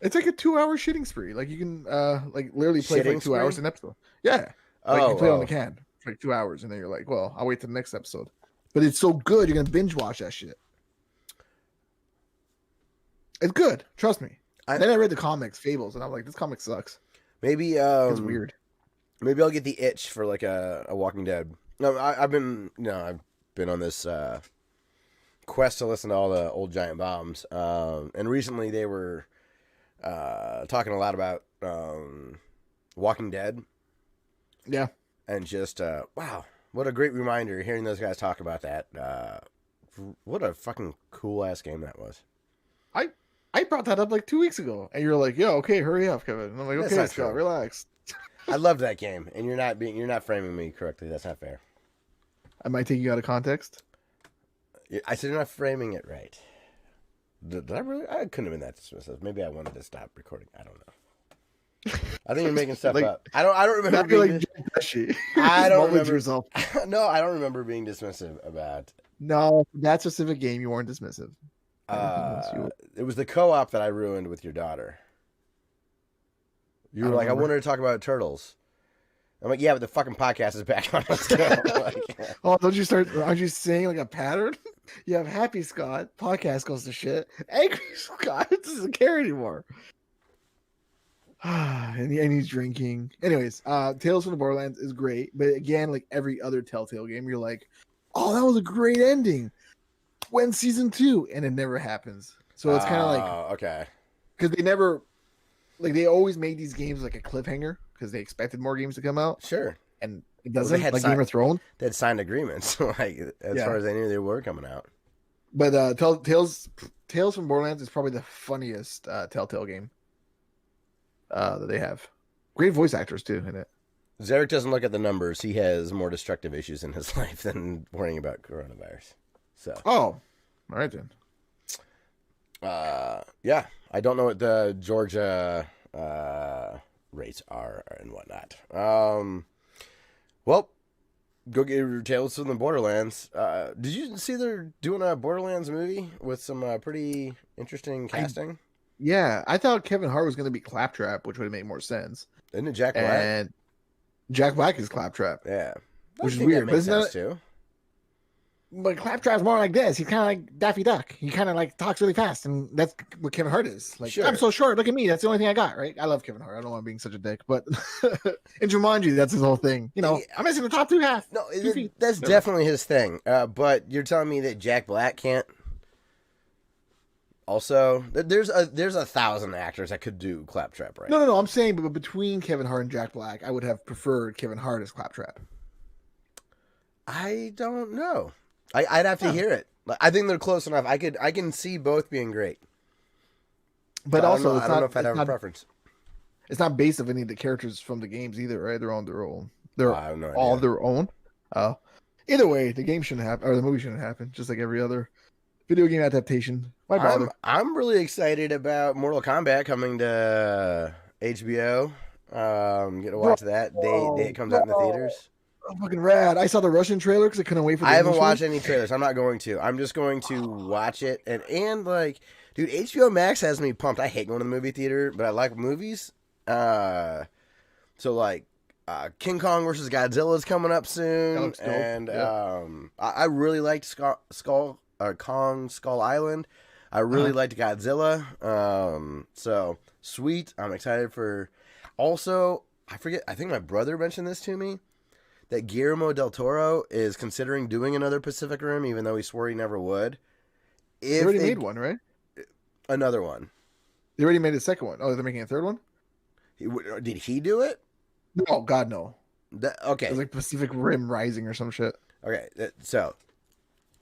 It's like a 2-hour shitting spree. Like, you can, literally play for like 2 hours an episode. Yeah. Like, you play on the can for like 2 hours, and then you're like, well, I'll wait till the next episode. But it's so good, you're going to binge watch that shit. It's good. Trust me. Then I read the comics, Fables, and I'm like, this comic sucks. Maybe... it's weird. Maybe I'll get the itch for, like, a Walking Dead. No, I've been on this... quest to listen to all the old Giant Bombs, and recently they were talking a lot about Walking Dead. Yeah, and just wow, what a great reminder hearing those guys talk about that. What a fucking cool ass game that was. I brought that up like 2 weeks ago, and you're like, "Yo, okay, hurry up, Kevin." And I'm like, "Okay, Scott, relax." I loved that game, and you're not framing me correctly. That's not fair. I might take you out of context. I said you're not framing it right. Did I really? I couldn't have been that dismissive. Maybe I wanted to stop recording. I don't know. I think you're making stuff up. I don't remember being. I don't remember yourself. No, I don't remember being dismissive about. No, that specific game you weren't dismissive. It was the co-op that I ruined with your daughter. You were like, I wanted to talk about turtles. I'm like, yeah, but the fucking podcast is back on. Let's go. Aren't you saying like a pattern? You have Happy Scott, podcast goes to shit. Angry Scott doesn't care anymore. and he's drinking. Anyways, Tales from the Borderlands is great. But again, like every other Telltale game, you're like, oh, that was a great ending. When season 2? And it never happens. So it's kind of like, okay. Because they never, like they always made these games like a cliffhanger. Because they expected more games to come out. Sure. And it doesn't, like Game of Thrones. They had signed agreements, like as far as they knew they were coming out. But Tales from Borderlands is probably the funniest Telltale game that they have. Great voice actors, too, in it. Zarek doesn't look at the numbers. He has more destructive issues in his life than worrying about coronavirus. So. Oh, all right, then. Yeah. I don't know what the Georgia... rates are and whatnot. Well, go get your Tales from the Borderlands. Did you see they're doing a Borderlands movie with some pretty interesting casting? Yeah, I thought Kevin Hart was going to be Claptrap, which would make more sense. Isn't it Jack Black? And Jack Black is Claptrap. Yeah, which is weird. That makes sense too. But Claptrap's more like this. He's kind of like Daffy Duck. He kind of like talks really fast, and that's what Kevin Hart is. Like, sure. I'm so short. Look at me. That's the only thing I got, right? I love Kevin Hart. I don't want being such a dick, but in Jumanji, that's his whole thing. You know, I'm missing the top 2 half. No, that's definitely his thing. But you're telling me that Jack Black can't? Also, there's 1,000 actors that could do Claptrap, right? No. I'm saying, but between Kevin Hart and Jack Black, I would have preferred Kevin Hart as Claptrap. I don't know. I'd have to hear it. I think they're close enough. I can see both being great. But also, I don't know if I'd have a preference. It's not based of any of the characters from the games either, right? They're on their own. They're I have no all idea. their own. Oh, Either way, the game shouldn't happen, or the movie shouldn't happen. Just like every other video game adaptation. Why bother? I'm really excited about Mortal Kombat coming to HBO. Get to watch that day it comes out in the theaters. Oh, fucking rad! I saw the Russian trailer because I couldn't wait for. I haven't watched any trailers. I'm not going to. I'm just going to watch it and like, dude, HBO Max has me pumped. I hate going to the movie theater, but I like movies. So like, King Kong versus Godzilla is coming up soon, and I really liked Kong Skull Island. I really liked Godzilla. So sweet. I'm excited for. Also, I think my brother mentioned this to me, that Guillermo del Toro is considering doing another Pacific Rim, even though he swore he never would. They already made one, right? Another one. They already made a second one. Oh, they're making a third one? Did he do it? No, God, no. Okay. It was like Pacific Rim Rising or some shit. Okay, so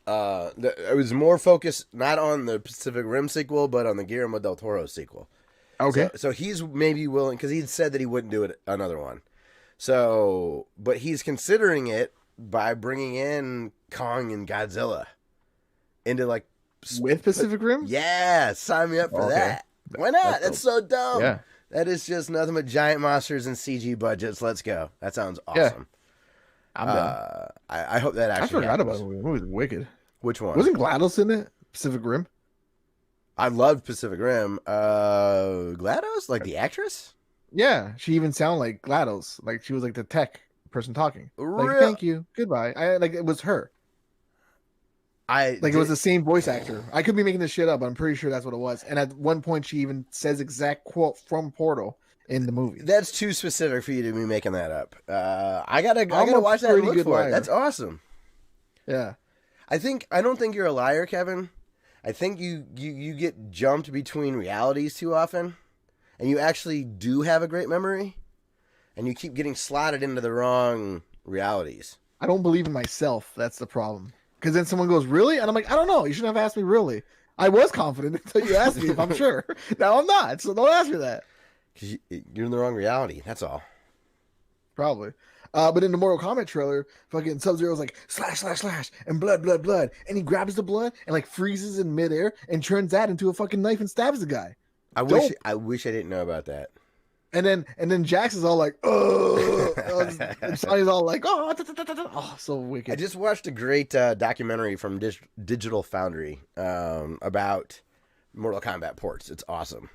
it was more focused not on the Pacific Rim sequel, but on the Guillermo del Toro sequel. Okay. So he's maybe willing, because he'd said that he wouldn't do it another one. So, but he's considering it by bringing in Kong and Godzilla into like with Pacific Rim. Yeah, sign me up for that. Why not? That's so dumb. Yeah, that is just nothing but giant monsters and CG budgets. Let's go. That sounds awesome. Yeah. I'm down. I hope that actually. I forgot about it. The movie was wicked. Which one? Wasn't GLaDOS in it? Pacific Rim. I loved Pacific Rim. GLaDOS, like the actress. Yeah, she even sounded like GLaDOS. Like she was like the tech person talking. Like, thank you, goodbye. It was her. It was the same voice actor. I could be making this shit up, but I'm pretty sure that's what it was. And at one point, she even says exact quote from Portal in the movie. That's too specific for you to be making that up. I gotta watch that and look for it. That's awesome. Yeah, I don't think you're a liar, Kevin. I think you get jumped between realities too often. And you actually do have a great memory, and you keep getting slotted into the wrong realities. I don't believe in myself. That's the problem. Because then someone goes, really? And I'm like, I don't know. You shouldn't have asked me really. I was confident until you asked me if I'm sure. Now I'm not, so don't ask me that. Because you're in the wrong reality. That's all. Probably. But in the Mortal Kombat trailer, fucking Sub-Zero's like, slash, slash, slash, and blood, blood, blood. And he grabs the blood and like freezes in midair and turns that into a fucking knife and stabs the guy. I wish I didn't know about that. And then Jax is all like, oh, and Sonny's all like, oh, so wicked. I just watched a great documentary from Digital Foundry about Mortal Kombat ports. It's awesome.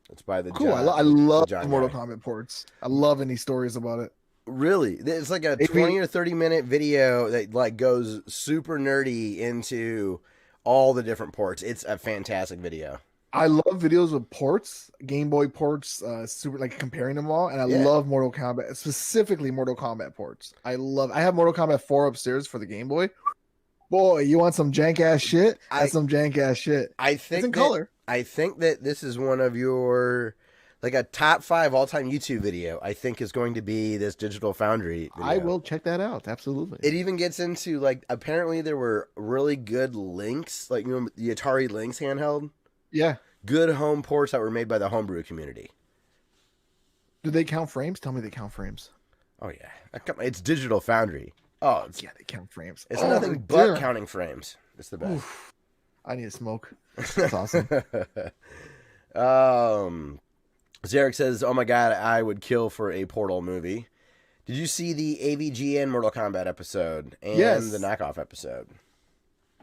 It's by the cool. I love Mortal Kombat ports. I love any stories about it. Really, it's like a 20 or 30-minute video that like goes super nerdy into all the different ports. It's a fantastic video. I love videos of ports, Gameboy ports, super like comparing them all, and I love Mortal Kombat, specifically Mortal Kombat ports. I have Mortal Kombat 4 upstairs for the Game Boy. Boy, you want some jank ass shit? That's some jank ass shit. I think it's in color. I think that this is one of your like a top 5 all-time YouTube video. I think is going to be this Digital Foundry video. I will check that out. Absolutely. It even gets into like apparently there were really good Lynx, like you know the Atari Lynx handheld. Yeah. Good home ports that were made by the homebrew community. Do they count frames? Tell me they count frames. Oh, yeah. It's Digital Foundry. Oh, yeah, they count frames. It's nothing but counting frames. It's the best. Oof. I need to smoke. That's awesome. Zarek says, oh my God, I would kill for a Portal movie. Did you see the AVGN Mortal Kombat episode and the knockoff episode?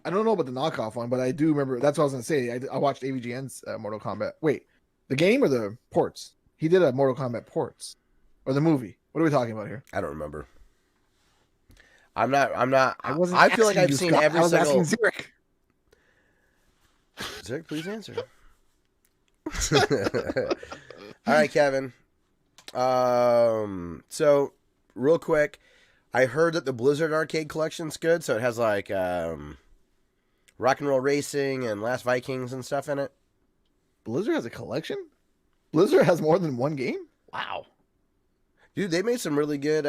I don't know about the knockoff one, but I do remember. That's what I was going to say. I watched AVGN's Mortal Kombat. Wait, the game or the ports? He did a Mortal Kombat ports. Or the movie. What are we talking about here? I don't remember. I'm not. I feel like I've seen every single. I was asking Zarek. Zarek, please answer. All right, Kevin. So, real quick, I heard that the Blizzard Arcade Collection's good, so it has like Rock and Roll Racing and Last Vikings and stuff in it. Blizzard has a collection? Blizzard has more than one game? Wow. Dude, they made some really good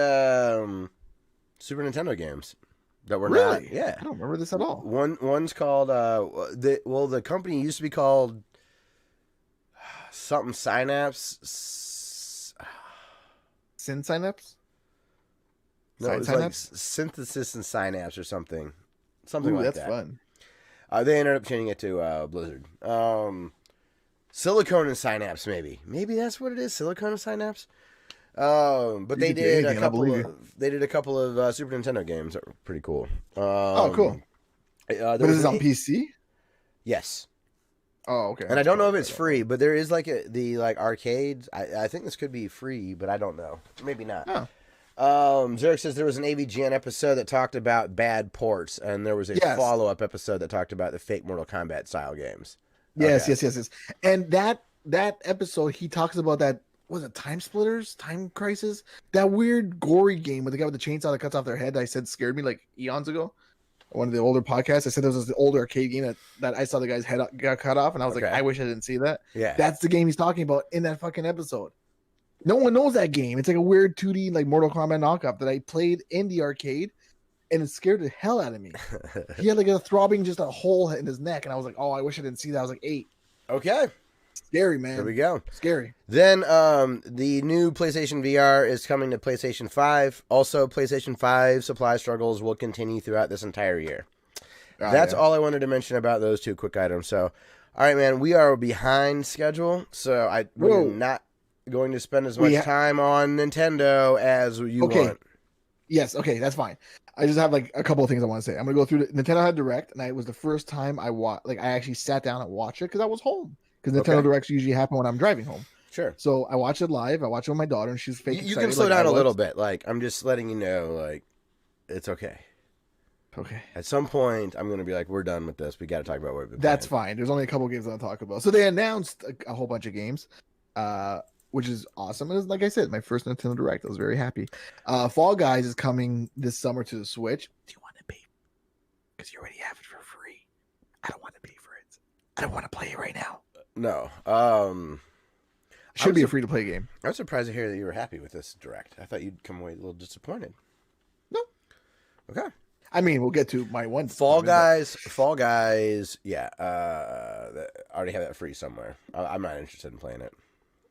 Super Nintendo games that were not. Yeah. I don't remember this at all. One's called the company used to be called something Synapse. Synapse? No, it's like Synthesis and Synapse or something. Something like that's that. Fun. They ended up changing it to Blizzard. Silicone and Synapse, maybe. Maybe that's what it is. Silicone and Synapse. But they did a couple of Super Nintendo games that were pretty cool. Cool. But is it on PC? Yes. Oh, okay. And I don't know if it's free, but there is like the arcades. I think this could be free, but I don't know. Maybe not. Oh. Zurich says there was an AVGN episode that talked about bad ports, and there was a follow-up episode that talked about the fake Mortal Kombat style games. Yes. And that episode, he talks about that, was it Time Splitters? Time Crisis? That weird gory game with the guy with the chainsaw that cuts off their head that I said scared me like eons ago. One of the older podcasts, I said there was this older arcade game that I saw the guy's head got cut off, and I was like, I wish I didn't see that. Yeah. That's the game he's talking about in that fucking episode. No one knows that game. It's like a weird 2D like Mortal Kombat knockoff that I played in the arcade, and it scared the hell out of me. He had like a throbbing, just a hole in his neck, and I was like, oh, I wish I didn't see that. I was like 8. Okay. Scary, man. There we go. Scary. Then the new PlayStation VR is coming to PlayStation 5. Also, PlayStation 5 supply struggles will continue throughout this entire year. That's all I wanted to mention about those two quick items. So, all right, man, we are behind schedule, so we're not going to spend as much time on Nintendo as you want. Yes, okay, that's fine. I just have like a couple of things I want to say. I'm going to go through Nintendo had Direct, and it was the first time I actually sat down and watched it because I was home. Because Nintendo Directs usually happen when I'm driving home. Sure. So I watched it live. I watched it with my daughter, and she's fake. You can slow down a little bit. Like, I'm just letting you know, like, it's okay. Okay. At some point, I'm going to be like, we're done with this. We got to talk about what we've been That's fine. There's only a couple of games I'll talk about. So they announced a whole bunch of games, which is awesome. And like I said, my first Nintendo Direct. I was very happy. Fall Guys is coming this summer to the Switch. Do you want to pay? Because you already have it for free. I don't want to pay for it. I don't want to play it right now. No. Should be a free-to-play game. I was surprised to hear that you were happy with this Direct. I thought you'd come away a little disappointed. No. Okay. I mean, we'll get to my one. Fall Guys, yeah. I already have that free somewhere. I'm not interested in playing it.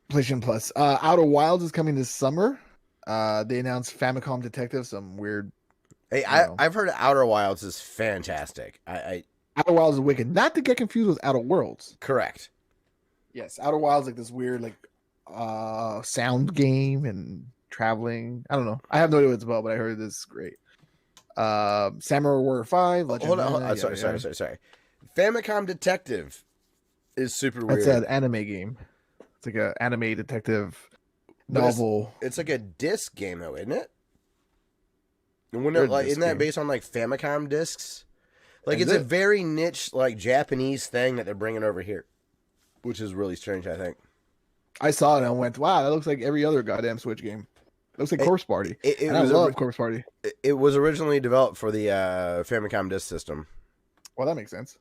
PlayStation Plus. Outer Wilds is coming this summer. They announced Famicom Detective, some weird... Hey, I've heard Outer Wilds is fantastic. Outer Wilds is wicked. Not to get confused with Outer Worlds. Correct. Yes, Outer Wilds like this weird sound game and traveling. I don't know. I have no idea what it's about, but I heard this is great. Samurai Warrior 5. Hold on. Sorry. Famicom Detective is super weird. That's an anime game. It's like an anime detective novel. It's like a disc game, though, isn't it? Isn't that based on like Famicom discs? Like, it's a very niche, like, Japanese thing that they're bringing over here, which is really strange, I think. I saw it and I went, wow, that looks like every other goddamn Switch game. It looks like Corpse Party. I love Corpse Party. It was originally developed for the Famicom Disk System. Well, that makes sense.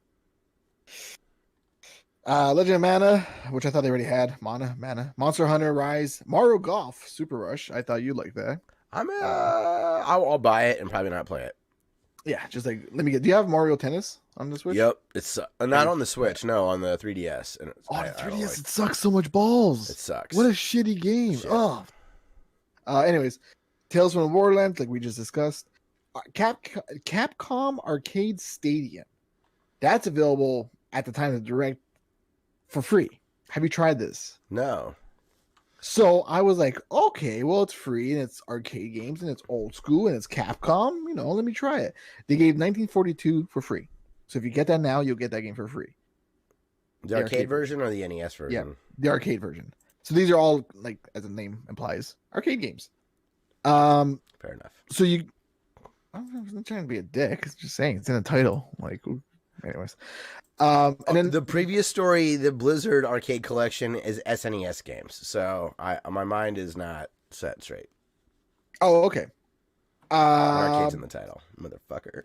Legend of Mana, which I thought they already had. Mana. Monster Hunter Rise. Mario Golf Super Rush. I thought you'd like that. I'll buy it and probably not play it. Yeah, just like, let me get... Do you have Mario Tennis on the Switch? Yep. It's not on the Switch, no, on the 3DS. And the 3DS, it sucks so much balls. It sucks. What a shitty game. Shit. Oh. Anyways, Tales from the Borderlands, like we just discussed. Capcom Arcade Stadium. That's available at the time of the Direct for free. Have you tried this? No. So I was like, okay, well, it's free and it's arcade games and it's old school and it's Capcom. Let me try it. They gave 1942 for free. So if you get that now, you'll get that game for free. The arcade version or the NES version? Yeah, the arcade version. So these are all, like, as the name implies, arcade games. Fair enough. So I'm not trying to be a dick. It's just saying it's in the title. Like, anyways. And then the previous story, the Blizzard Arcade Collection is SNES games. So my mind is not set straight. Oh, okay. Arcade's in the title, motherfucker.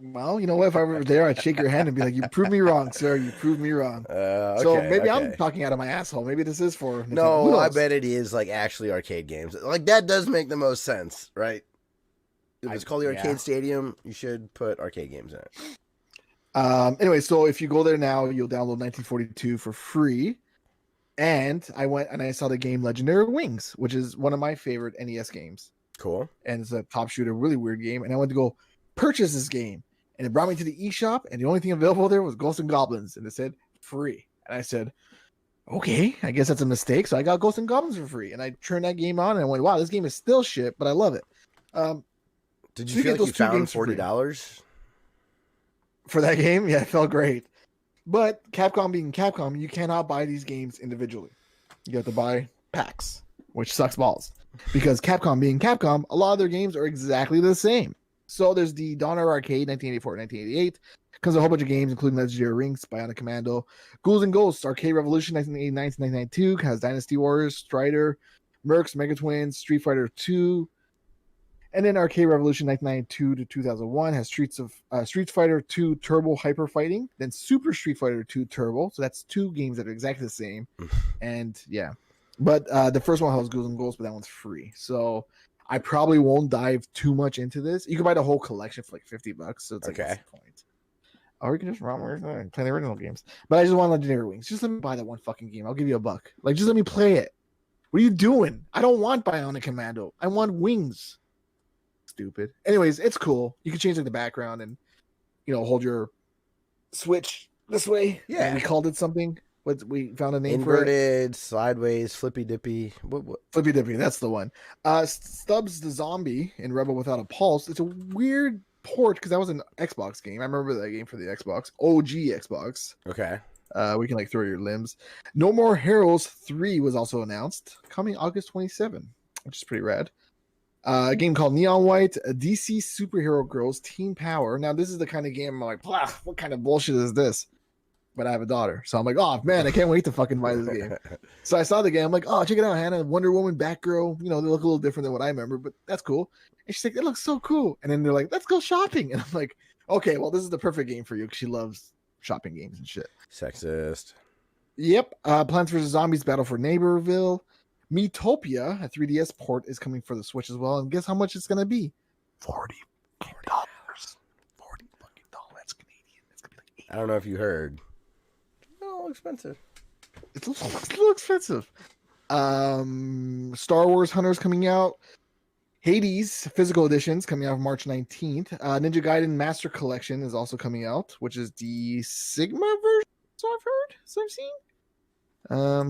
Well, you know what? If I were there, I'd shake your hand and be like, "You proved me wrong, sir. You proved me wrong." So maybe I'm talking out of my asshole. Maybe this is for Nintendo. No, I bet it is like actually arcade games. Like that does make the most sense, right? If it's called the Arcade Stadium, you should put arcade games in it. Anyway, so if you go there now, you'll download 1942 for free. And I went and I saw the game Legendary Wings, which is one of my favorite NES games. Cool. And it's a top shooter, really weird game. And I went to go purchase this game, and it brought me to the eShop, and the only thing available there was Ghosts and Goblins, and it said free. And I said, okay, I guess that's a mistake. So I got Ghosts and Goblins for free, and I turned that game on, and I went, wow, this game is still shit, but I love it. Did you feel like you found $40 for that game? Yeah, it felt great. But Capcom being Capcom, you cannot buy these games individually. You have to buy packs, which sucks balls. Because Capcom being Capcom, a lot of their games are exactly the same. So there's the Donner Arcade 1984-1988. Comes a whole bunch of games, including Legendary Rings, Bionic Commando, Ghouls and Ghosts, Arcade Revolution 1989-1992, has Dynasty Warriors, Strider, Mercs, Mega Twins, Street Fighter 2. And then Arcade Revolution 1992 to 2001 has Street Fighter 2 Turbo Hyper Fighting, then Super Street Fighter 2 Turbo. So that's two games that are exactly the same. And yeah. But the first one has Ghouls and Ghosts, but that one's free. So I probably won't dive too much into this. You can buy the whole collection for like $50. So it's like, what's the point? Or you can just play the original games. But I just want Legendary Wings. Just let me buy that one fucking game. I'll give you $1. Like, just let me play it. What are you doing? I don't want Bionic Commando. I want Wings. Stupid. Anyways, it's cool. You can change like the background and, you know, hold your Switch this way. Yeah. And we called it something. What we found a name for it. Inverted, sideways, flippy dippy. What? Flippy dippy. That's the one. Stubbs the Zombie in Rebel Without a Pulse. It's a weird port because that was an Xbox game. I remember that game for the Xbox. OG Xbox. Okay. We can like throw your limbs. No More Heroes 3 was also announced, coming August 27, which is pretty rad. A game called Neon White, a DC Superhero Girls Teen Power. Now, this is the kind of game I'm like, what kind of bullshit is this? But I have a daughter, so I'm like, oh man, I can't wait to fucking buy this game. So I saw the game, I'm like, oh, check it out, Hannah. Wonder Woman, Batgirl. You know, they look a little different than what I remember, but that's cool. And she's like, it looks so cool. And then they're like, let's go shopping. And I'm like, okay, well, this is the perfect game for you because she loves shopping games and shit. Sexist. Yep. Plants vs. Zombies Battle for Neighborville. Metopia, a 3DS port, is coming for the Switch as well. And guess how much it's going to be? $40. $40 fucking dollars. That's Canadian. It's going to be like $80. I don't know if you heard. It's a little expensive. It's a little expensive. Star Wars Hunters coming out. Hades physical editions coming out March 19th. Ninja Gaiden Master Collection is also coming out, which is the Sigma version, so I've heard, so I've seen.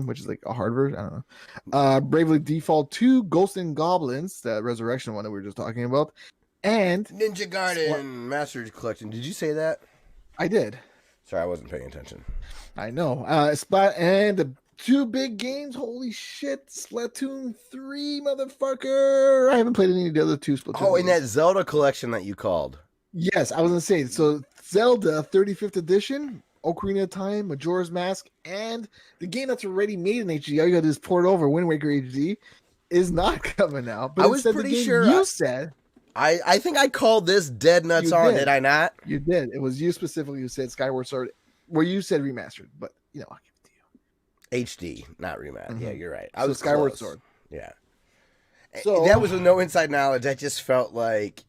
Which is like a hard version. I don't know. Bravely Default 2, Ghosts and Goblins, that Resurrection one that we were just talking about, and Ninja Gaiden Master Collection. Did you say that? I did. Sorry, I wasn't paying attention. I know. Splat and the two big games. Holy shit! Splatoon 3, motherfucker! I haven't played any of the other two Splatoon. Oh, in that Zelda collection that you called. Yes, I was gonna say. So Zelda 35th edition. Ocarina of Time, Majora's Mask, and the game that's already made in HD, all you gotta do is port over, Wind Waker HD, is not coming out. But I was pretty sure you said. I think I called this Dead Nuts On, did I not? You did. It was you specifically who said Skyward Sword, where you said remastered, but you know, I'll give it to you. HD, not remastered. Mm-hmm. Yeah, you're right. I was Skyward Sword. Yeah. So that was with no inside knowledge. I just felt like,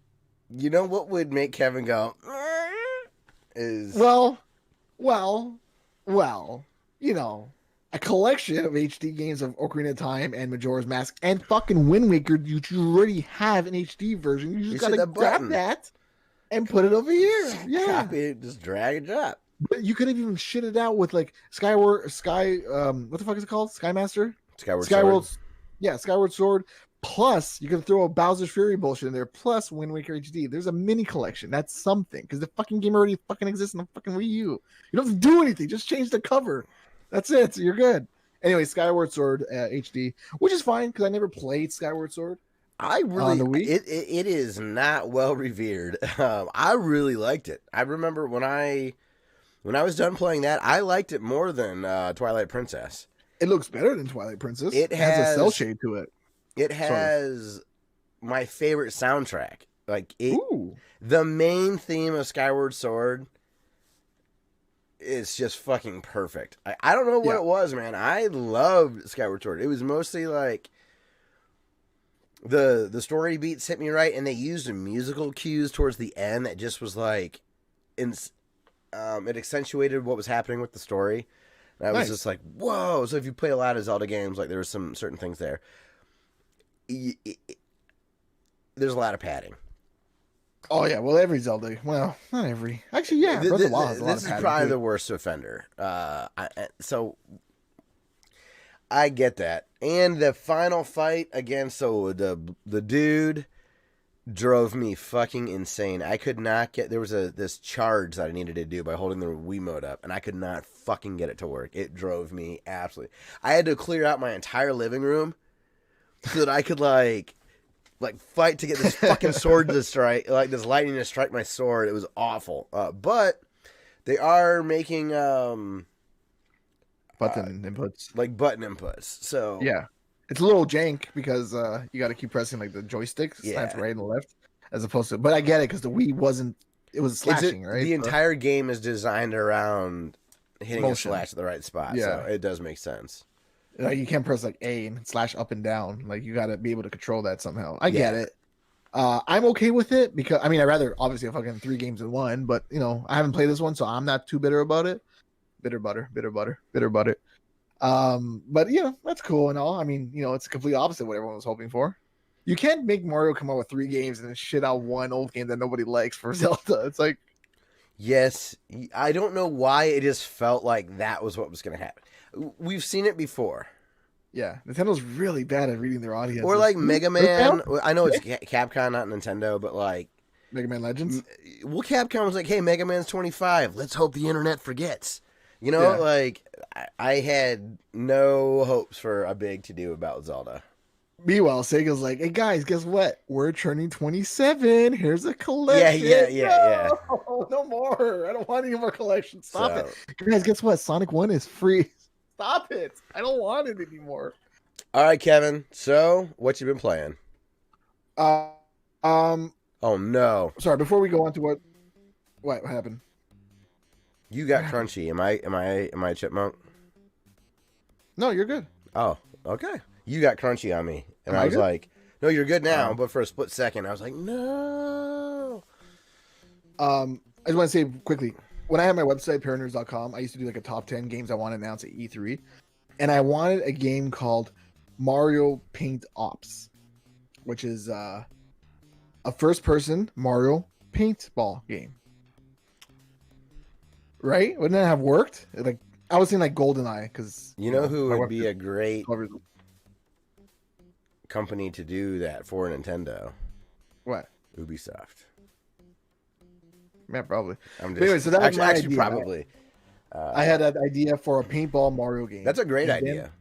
you know what would make Kevin go, is... Well, you know, a collection of HD games of Ocarina of Time and Majora's Mask and fucking Wind Waker you already have an HD version. You just gotta grab that and put it over here. Yeah. Copy it, just drag and drop. But you could have even shit it out with like what the fuck is it called? Skymaster? Skyward Sword. Yeah, Skyward Sword. Plus, you can throw a Bowser's Fury bullshit in there. Plus, Wind Waker HD. There's a mini collection. That's something because the fucking game already fucking exists in the fucking Wii U. You don't have to do anything. Just change the cover. That's it. So you're good. Anyway, Skyward Sword HD, which is fine because I never played Skyward Sword. I really, it is not well revered. I really liked it. I remember when I was done playing that, I liked it more than Twilight Princess. It looks better than Twilight Princess. It has a cell shade to it. It has my favorite soundtrack. Like the main theme of Skyward Sword is just fucking perfect. I don't know what it was, man. I loved Skyward Sword. It was mostly like the story beats hit me right, and they used musical cues towards the end that just was like, it accentuated what was happening with the story. And I was just like, whoa. So if you play a lot of Zelda games, like there were some certain things there. there's a lot of padding. Oh yeah, well every Zelda, well not every. Actually, yeah, Breath of the Wild has a lot of This is padding, probably too. the worst offender. So I get that, and the final fight against the dude drove me fucking insane. I could not get there was this charge that I needed to do by holding the Wiimote up, and I could not fucking get it to work. It drove me absolutely. I had to clear out my entire living room so that I could like fight to get this fucking sword to strike, like this lightning to strike my sword. It was awful. But they are making Button inputs. like button inputs. So Yeah, it's a little jank because you got to keep pressing like the joystick, slants Yeah. right and left, as opposed to. But I get it because the Wii wasn't. It was slashing, right? The entire game is designed around hitting Motion. a slash at the right spot. Yeah. So it does make sense. Like you can't press like A and slash up and down. Like you got to be able to control that somehow. I get it. I'm okay with it because I mean I'd rather obviously have fucking 3 games in one, but you know I haven't played this one, so I'm not too bitter about it. Bitter butter. But you know that's cool and all. I mean you know it's the complete opposite of what everyone was hoping for. You can't make Mario come out with 3 games and then shit out one old game that nobody likes for Zelda. It's like Yes, I don't know why it just felt like that was what was going to happen. We've seen it before. yeah, Nintendo's really bad at reading their audience. Or like Mega Man. I know it's Capcom, not Nintendo, but like Mega Man Legends. well, Capcom was like, "Hey, Mega Man's 25. Let's hope the internet forgets." You know, Yeah. like I had no hopes for a big to do about Zelda. Meanwhile, Sega's like, "Hey guys, guess what? We're turning 27. Here's a collection." Yeah. No more. I don't want any more collections. Stop So- it, guys. Guess what? Sonic 1 is free. Stop it. I don't want it anymore. All right, Kevin. So, what you been playing? Um. Oh no, Sorry. Before we go on to what happened? you got crunchy. Am I a chipmunk? No, you're good. Oh, okay. You got crunchy on me, and Am I I was good? like, "No, you're good now." Oh. But for a split second, I was like, "No." I just want to say quickly, when I had my website, paranerds.com, I used to do like a top 10 games I want to announce at E3. And I wanted a game called Mario Paint Ops, which is a first-person Mario paintball game. Right? Wouldn't that have worked? Like I was thinking like GoldenEye, because You know who my would be website a great covers- company to do that for Nintendo? what? Ubisoft. Yeah, probably. I'm But anyway, so that was my actually idea. probably. I had an idea for a paintball Mario game. That's a great And then- idea.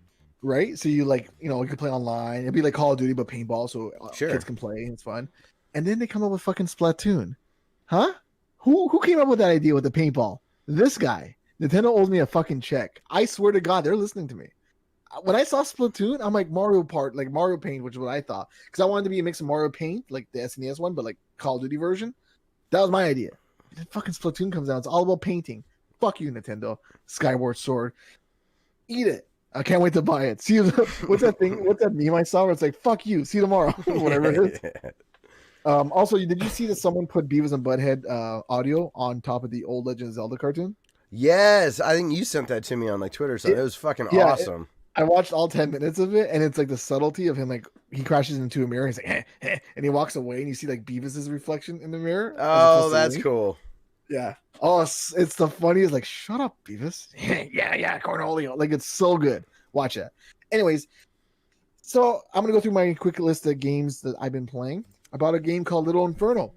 right? So you like, you know, you could play online. It'd be like Call of Duty, but paintball, so Sure. kids can play. It's fun. And then they come up with fucking Splatoon, huh? Who came up with that idea with the paintball? This guy. Nintendo owes me a fucking check. I swear to God, they're listening to me. When I saw Splatoon, I'm like Mario Paint, which is what I thought, because I wanted to be a mix of Mario Paint, like the SNES one, but like Call of Duty version. That was my idea. And then fucking Splatoon comes out. It's all about painting. Fuck you, Nintendo. Skyward Sword. Eat it. I can't wait to buy it. See, what's that thing? What's that meme I saw where it's like, fuck you, see you tomorrow, whatever it is. Also, did you see that someone put Beavis and Butthead audio on top of the old Legend of Zelda cartoon? Yes, I think you sent that to me on like Twitter. So it was fucking yeah, awesome. I watched all 10 minutes of it, and it's like the subtlety of him, like he crashes into a mirror, and he's like, and he walks away, and you see like Beavis's reflection in the mirror. Oh, that's cool. Yeah. Oh, it's the funniest. Like, shut up, Beavis. yeah, Cornholio. Like, it's so good. Watch it. Anyways, so I'm gonna go through my quick list of games that I've been playing. I bought a game called Little Inferno.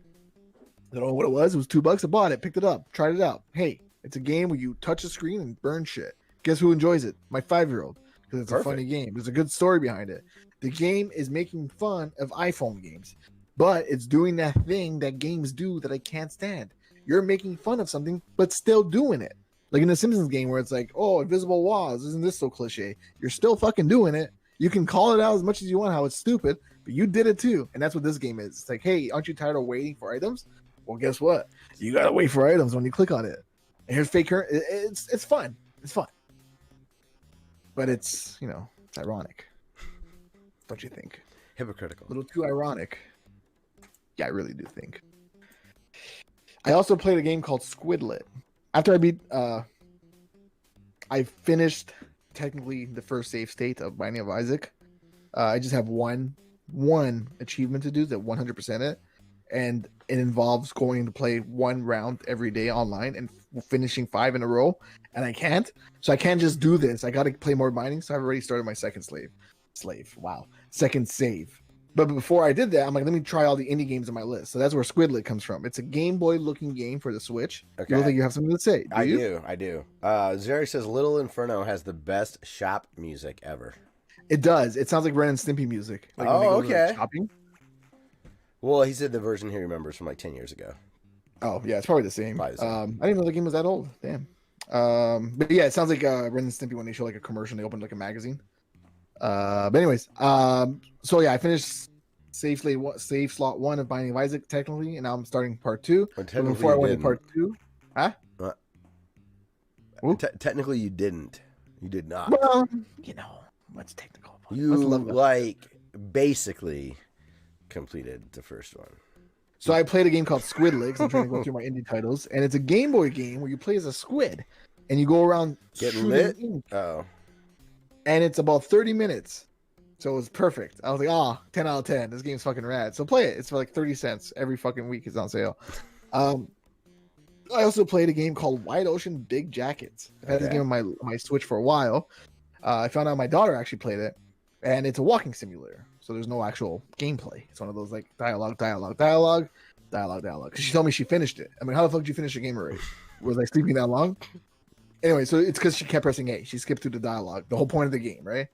I don't know what it was. It was $2. I bought it, picked it up, tried it out. Hey, it's a game where you touch the screen and burn shit. Guess who enjoys it? My 5-year-old, because it's Perfect. a funny game. There's a good story behind it. The game is making fun of iPhone games, but it's doing that thing that games do that I can't stand. You're making fun of something, but still doing it. Like in the Simpsons game where it's like, oh, invisible walls, isn't this so cliche? You're still fucking doing it. You can call it out as much as you want how it's stupid, but you did it too. And that's what this game is. It's like, hey, aren't you tired of waiting for items? Well, guess what? You gotta wait for items when you click on it. And here's fake currency. It's fun. It's fun. But it's, you know, it's ironic. Don't you think? Hypocritical. A little too ironic. Yeah, I really do think. I also played a game called Squidlet. After I beat, I finished technically the first save state of Binding of Isaac. I just have one one achievement to do that 100% it, and it involves going to play one round every day online and finishing 5 in a row, and I can't. So I can't just do this. I got to play more mining. So I've already started my second second save. But before I did that, I'm like, let me try all the indie games on my list. So that's where Squid comes from. It's a Game Boy looking game for the Switch. Okay. You don't think you have something to say? I do. Zeri says Little Inferno has the best shop music ever. It does. It sounds like Ren and Stimpy music. Like okay. Shopping. Well, he said the version he remembers from like 10 years ago. Oh, yeah, it's probably the same. I didn't know the game was that old. Damn. But yeah, it sounds like Ren and Stimpy when they show like a commercial and they open like a magazine. But anyways, so yeah, I finished save slot 1 of Binding of Isaac technically, and now I'm starting part 2. But before I went to part 2, technically you didn't. You did not. Well, what's technical? You basically completed the first one. So I played a game called Squid. I'm trying to go through my indie titles, and it's a Game Boy game where you play as a squid, and you go around getting lit. And it's about 30 minutes. So it was perfect. I was like, 10 out of 10. This game's fucking rad. So play it. It's for like 30 cents every fucking week. It's on sale. I also played a game called Wide Ocean Big Jackets. I've had this game on my Switch for a while. I found out my daughter actually played it. And it's a walking simulator. So there's no actual gameplay. It's one of those like dialogue. Because she told me she finished it. I mean, how the fuck did you finish your game already? Was I sleeping that long? Anyway, so it's because she kept pressing A. She skipped through the dialogue, the whole point of the game, right?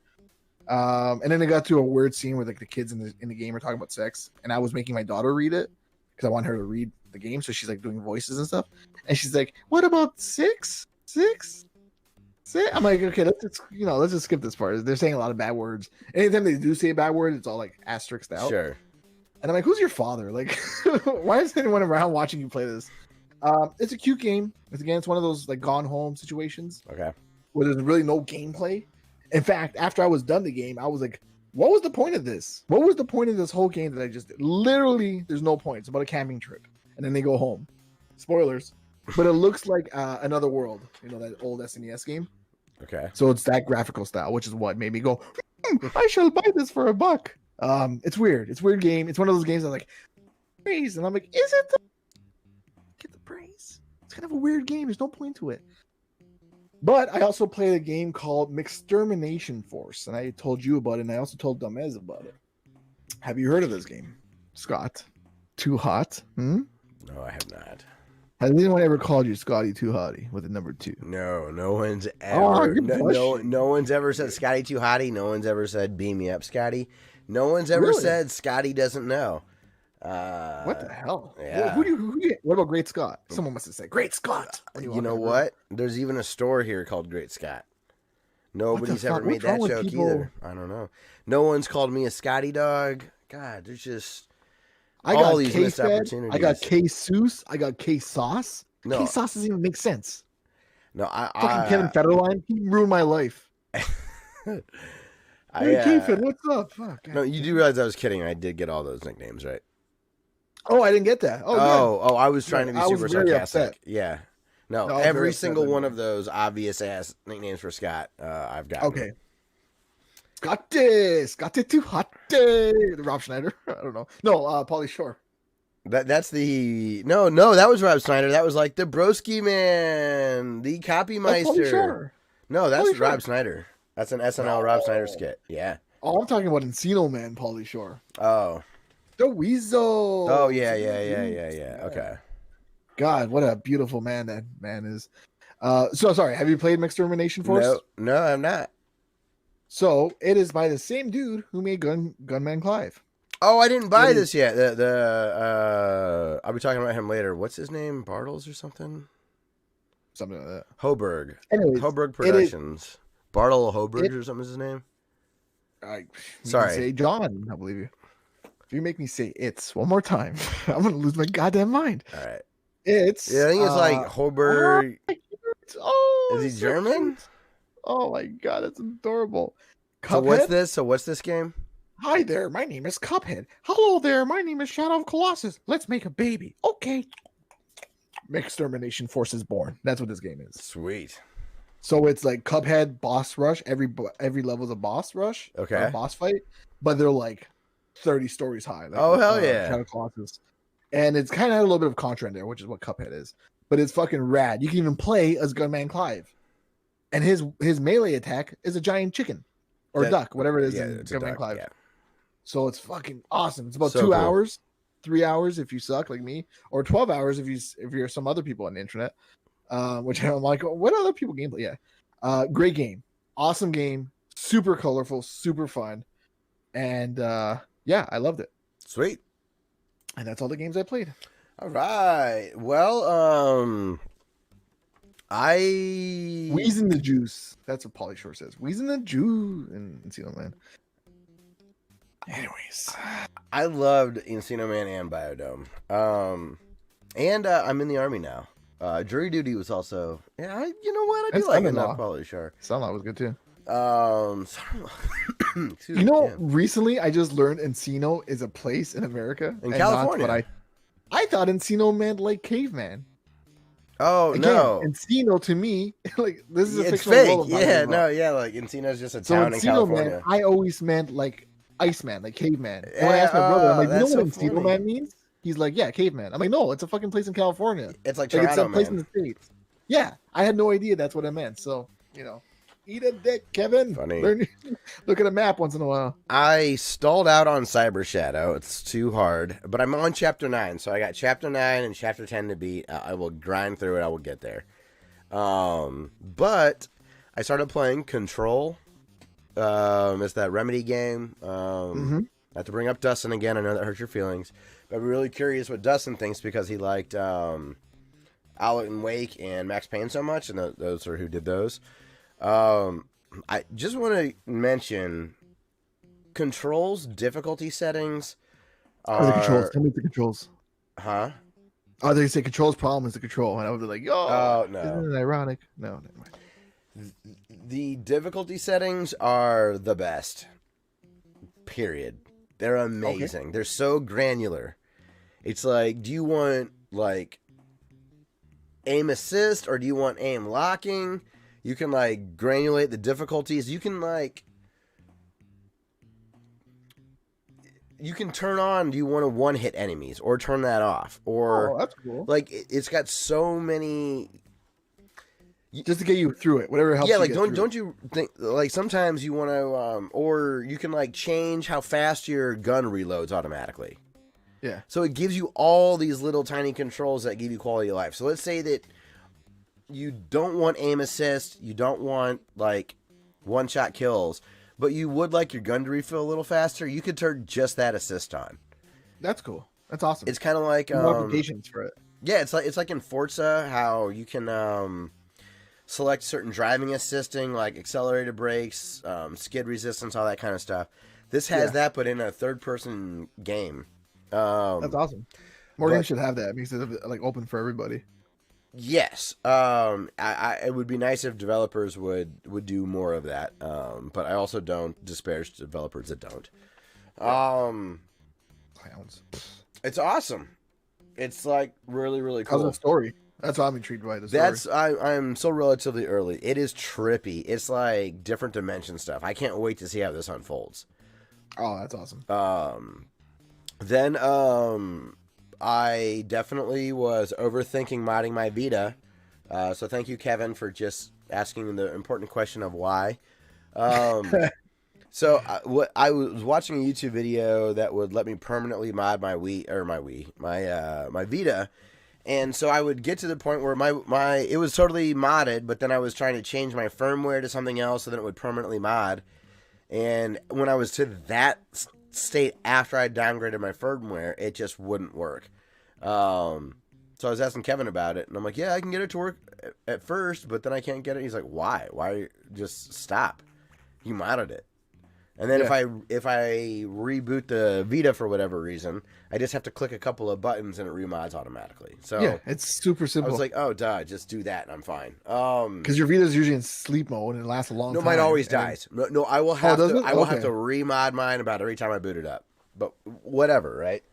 And then it got to a weird scene where like the kids in the game are talking about sex, and I was making my daughter read it because I want her to read the game, so she's like doing voices and stuff, and she's like, "What about six? I'm like, okay, let's just skip this part. They're saying a lot of bad words. Anytime they do say a bad word, it's all like asterisked out. Sure. And I'm like, who's your father? Like, why is anyone around watching you play this? It's a cute game. It's one of those like Gone Home situations. Okay. Where there's really no gameplay. In fact, after I was done the game, I was like, what was the point of this? What was the point of this whole game that I just did? Literally, there's no point. It's about a camping trip. And then they go home. Spoilers. But it looks like Another World. That old SNES game. Okay. So it's that graphical style, which is what made me go, I shall buy this for $1. It's weird. It's a weird game. It's one of those games I'm like, praise. And I'm like, is it get the praise? It's kind of a weird game. There's no point to it. But I also played a game called Mechstermination Force, and I told you about it, and I also told Damez about it. Have you heard of this game, Scott? Too hot? No, I have not. Has anyone ever called you Scotty Too Hottie with a number 2? No one's ever. No one's ever said Scotty Too Hottie. No one's ever said Beam Me Up, Scotty. No one's ever said Scotty doesn't know. What the hell? Yeah. What about Great Scott? Someone must have said Great Scott. You know what? There's even a store here called Great Scott. Nobody's ever made that joke either. I don't know. No one's called me a Scotty dog. God, there's just all these missed opportunities. I got K-Sauce. I got K-Sauce. No. K-Sauce doesn't even make sense. No, fucking Kevin Federline. He ruined my life. Hey, Keith, what's up? Fuck. No, you do realize I was kidding. I did get all those nicknames, right? Oh, I didn't get that. Oh, I was trying to be super sarcastic. Upset. Yeah. No, every single one of those obvious ass nicknames for Scott, I've got. Okay. Scotty Too Hot. Rob Schneider. I don't know. No, Pauly Shore. That's the no. That was Rob Schneider. That was like the Broski Man, the Copymeister. No, that's Rob Schneider. That's an SNL Rob Schneider skit. Yeah. Oh, I'm talking about Encino Man, Pauly Shore. Oh. The Weasel. Oh yeah. Okay. God, what a beautiful man that man is. So sorry. Have you played Mechstermination Force? No, I'm not. So it is by the same dude who made Gunman Clive. Oh, I didn't buy this yet. I'll be talking about him later. What's his name? Bartles or something? Something like that. Hoberg. Anyways, Hoberg Productions. Bartle Hoberg or something is his name? Sorry. Say John, I believe you. If you make me say it's one more time, I'm going to lose my goddamn mind. All right. It's. Yeah, I think it's like Hoberg. Is he German? Cute. Oh my god, that's adorable. Cuphead? So what's this game? Hi there, my name is Cuphead. Hello there, my name is Shadow of Colossus. Let's make a baby. Okay. Mechstermination Force is born. That's what this game is. Sweet. So it's like Cuphead boss rush. Every level is a boss rush. Okay. A boss fight. But they're like 30 stories high. Like, oh hell yeah! Shadow Colossus, and it's kind of a little bit of Contra in there, which is what Cuphead is. But it's fucking rad. You can even play as Gunman Clive, and his melee attack is a giant chicken or duck, whatever it is in Gunman Clive. Yeah. So it's fucking awesome. It's about 2 hours, 3 hours if you suck like me, or 12 hours if you're some other people on the internet. Which I'm like, what other people gameplay? Yeah, great game, awesome game, super colorful, super fun, and yeah, I loved it. Sweet. And that's all the games I played. All right. Well, Wheeze in the juice. That's what Pauly Shore says. Wheeze in the juice in Encino Man. Anyways, I loved Encino Man and Biodome. And I'm in the army now. Jury Duty was also, yeah. You know what? I do like enough Pauly Shore. Son-in-Law was good too. Recently I just learned Encino is a place in America in California. I thought Encino meant like caveman. Oh, again, no. Encino to me, like, this is a fictional fake. world. Yeah, no, yeah, like Encino's just a town in California. Man, I always meant like Iceman, like caveman. And when I asked my brother, I'm like, you know what Encino Man means? He's like, yeah, caveman. I'm like, no, it's a fucking place in California. It's like Toronto, it's a place in the States. Yeah, I had no idea that's what it meant. So, eat a dick, Kevin. Funny. Look at a map once in a while. I stalled out on Cyber Shadow. It's too hard. But I'm on Chapter 9. So I got Chapter 9 and Chapter 10 to beat. I will grind through it. I will get there. But I started playing Control. It's that Remedy game. I have to bring up Dustin again. I know that hurts your feelings. But I'm really curious what Dustin thinks because he liked Alan Wake and Max Payne so much. And those are who did those. I just want to mention Control's difficulty settings. The controls. Tell me the controls. Huh? Oh, they say Control's problem is the control, and I would be like, oh no, isn't it ironic? No, never mind. The difficulty settings are the best. Period. They're amazing. Okay. They're so granular. It's like, do you want like aim assist or do you want aim locking? You can like granulate the difficulties. You can turn on, do you want to one-hit enemies or turn that off? Or that's cool. Like it's got so many just to get you through it, whatever helps. Yeah, like don't you think like sometimes you want to or you can like change how fast your gun reloads automatically. Yeah. So it gives you all these little tiny controls that give you quality of life. So let's say that you don't want aim assist, you don't want like one-shot kills, but you would like your gun to refill a little faster, you could turn just that assist on. That's cool. That's awesome. It's kind of like applications for it. Yeah, it's like in Forza how you can select certain driving assisting like accelerated brakes, skid resistance, all that kind of stuff. This has that, but in a third-person game. That's awesome. More games should have that because it's like open for everybody. Yes. It would be nice if developers would do more of that. But I also don't disparage developers that don't. Clowns. It's awesome. It's like really, really cool. How's the story? That's why I'm intrigued by the story. I'm so relatively early. It is trippy. It's like different dimension stuff. I can't wait to see how this unfolds. Oh, that's awesome. Then I definitely was overthinking modding my Vita. So thank you, Kevin, for just asking the important question of why. So I was watching a YouTube video that would let me permanently mod my Vita. And so I would get to the point where it was totally modded, but then I was trying to change my firmware to something else so that it would permanently mod. And when I was to that state after I downgraded my firmware, it just wouldn't work. So I was asking Kevin about it, and I'm like, yeah, I can get it to work at first, but then I can't get it. He's like, why? Why? Just stop. You modded it. And then if I reboot the Vita for whatever reason, I just have to click a couple of buttons and it remods automatically. So yeah, it's super simple. I was like, oh, duh, just do that and I'm fine. Because your Vita's usually in sleep mode and it lasts a long time. No, mine always dies. No, I will have to. I will have to remod mine about every time I boot it up. But whatever, right?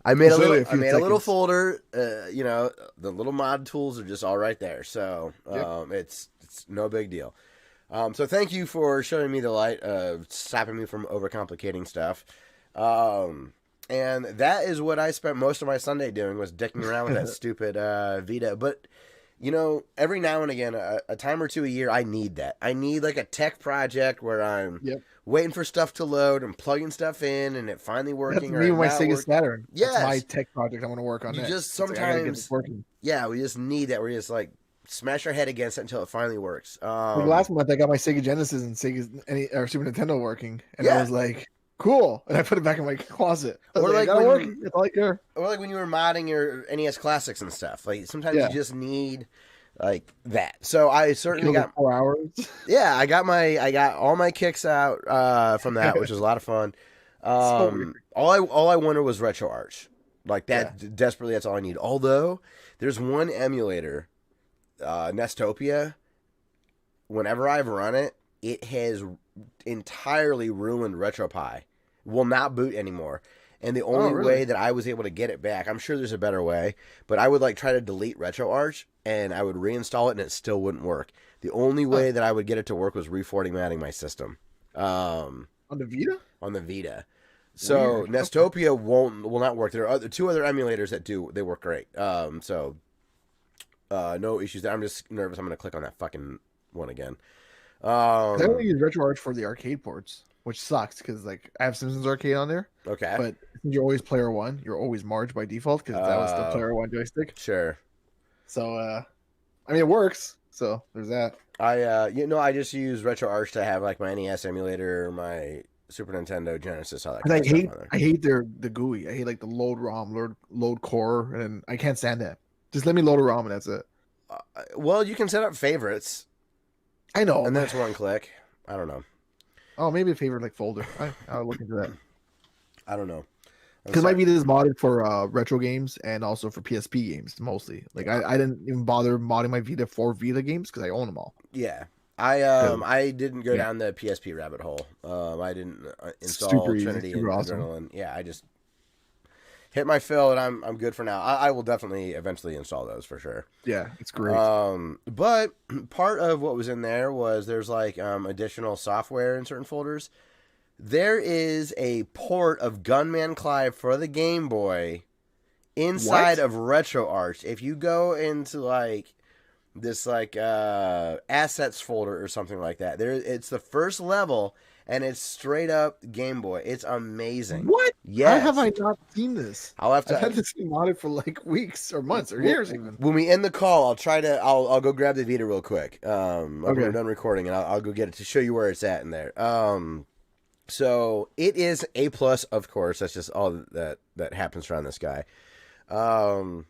I made a little folder. The little mod tools are just all right there. So it's no big deal. So thank you for showing me the light of stopping me from overcomplicating stuff. And that is what I spent most of my Sunday doing, was dicking around with that stupid Vita. But every now and again, a time or two a year, I need that. I need like a tech project where I'm waiting for stuff to load and plugging stuff in, and it finally working. That's me with my Sega Saturn. Yes. That's my tech project I want to work on. You next. just sometimes, we just need that. We just like smash our head against it until it finally works. Like last month, I got my Sega Genesis and Super Nintendo working, and I was like, cool, and I put it back in my closet. Or like working. That's all I care. Or like when you were modding your NES classics and stuff. Like sometimes you just need like that. So I certainly got 4 hours. Yeah, I got all my kicks out from that, which was a lot of fun. All I wanted was RetroArch. Like that, desperately, that's all I need. Although there's one emulator, Nestopia. Whenever I've run it, it has entirely ruined RetroPie. Will not boot anymore. And the only way that I was able to get it back, I'm sure there's a better way, but I would like try to delete RetroArch and I would reinstall it and it still wouldn't work. The only way that I would get it to work was reformatting my system. On the Vita? On the Vita. So weird. Nestopia will not work. There are two other emulators that do. They work great. So no issues there. I'm just nervous. I'm going to click on that fucking one again. I only use RetroArch for the arcade ports, which sucks because like I have Simpsons Arcade on there. Okay. But you're always player one. You're always Marge by default because that was the player one joystick. Sure. So I mean it works. So there's that. I just use RetroArch to have like my NES emulator, my Super Nintendo, Genesis, all that. I hate the GUI. I hate like the load ROM, load core, and I can't stand that. Just let me load a ROM and that's it. Well, you can set up favorites. I know, and that's one click. I don't know. Oh, maybe a favorite like folder. I'll look into that. I don't know. Because my Vita is modded for retro games and also for PSP games mostly. Like I didn't even bother modding my Vita for Vita games because I own them all. Yeah. I didn't go down the PSP rabbit hole. I didn't install Trinity and Adrenaline. Yeah, I just hit my fill and I'm good for now. I will definitely eventually install those for sure. Yeah, it's great. But part of what was in there was there's like additional software in certain folders. There is a port of Gunman Clive for the Game Boy inside of RetroArch. If you go into like this like assets folder or something like that, it's the first level and it's straight up Game Boy. It's amazing. What? Yes. How have I not seen this? I've had this thing modded for like weeks or months or years even. When we end the call, I'll go grab the Vita real quick. We're done recording and I'll go get it to show you where it's at in there. So it is A+, of course. That's just all that happens around this guy. I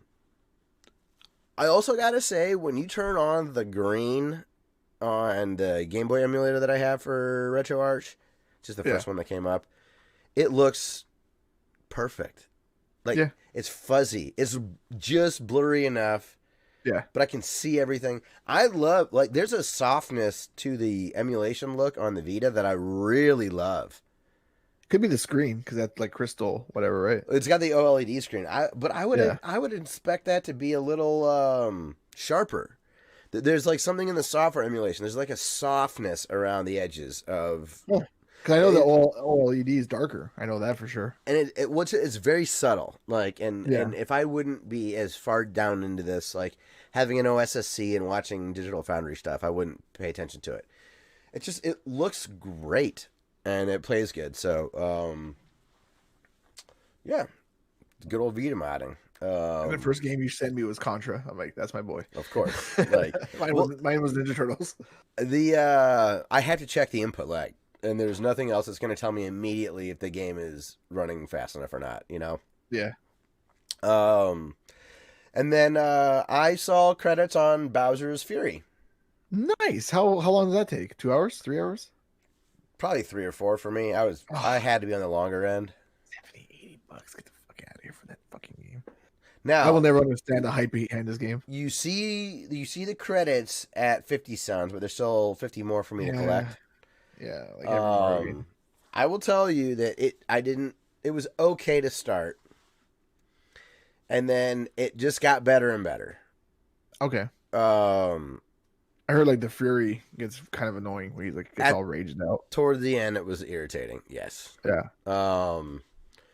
also gotta say, when you turn on the green on the Game Boy emulator that I have for RetroArch, just the first one that came up, it looks perfect. Like it's fuzzy. It's just blurry enough. Yeah. But I can see everything. I love, like, there's a softness to the emulation look on the Vita that I really love. Could be the screen, because that's like crystal, whatever, right? It's got the OLED screen. I would expect that to be a little sharper. There's like something in the software emulation. There's like a softness around the edges of... Because I know the OLED is darker. I know that for sure. And it's very subtle. Like, and if I wouldn't be as far down into this, like having an OSSC and watching Digital Foundry stuff, I wouldn't pay attention to it. It looks great and it plays good. So, good old Vita modding. And the first game you sent me was Contra. I'm like, that's my boy. Of course. Like mine was Ninja Turtles. I had to check the input lag. And there's nothing else that's going to tell me immediately if the game is running fast enough or not, you know? Yeah. And then I saw credits on Bowser's Fury. Nice. How long did that take? 2 hours? 3 hours? Probably 3 or 4 for me. I had to be on the longer end. $70, $80. Get the fuck out of here for that fucking game. Now I will never understand the hype behind this game. You see the credits at 50 cents, but there's still 50 more for me to collect. Yeah, like every I will tell you that it was okay to start. And then it just got better and better. Okay. I heard like the Fury gets kind of annoying when he like gets all raged out. Toward the end it was irritating, yes. Yeah.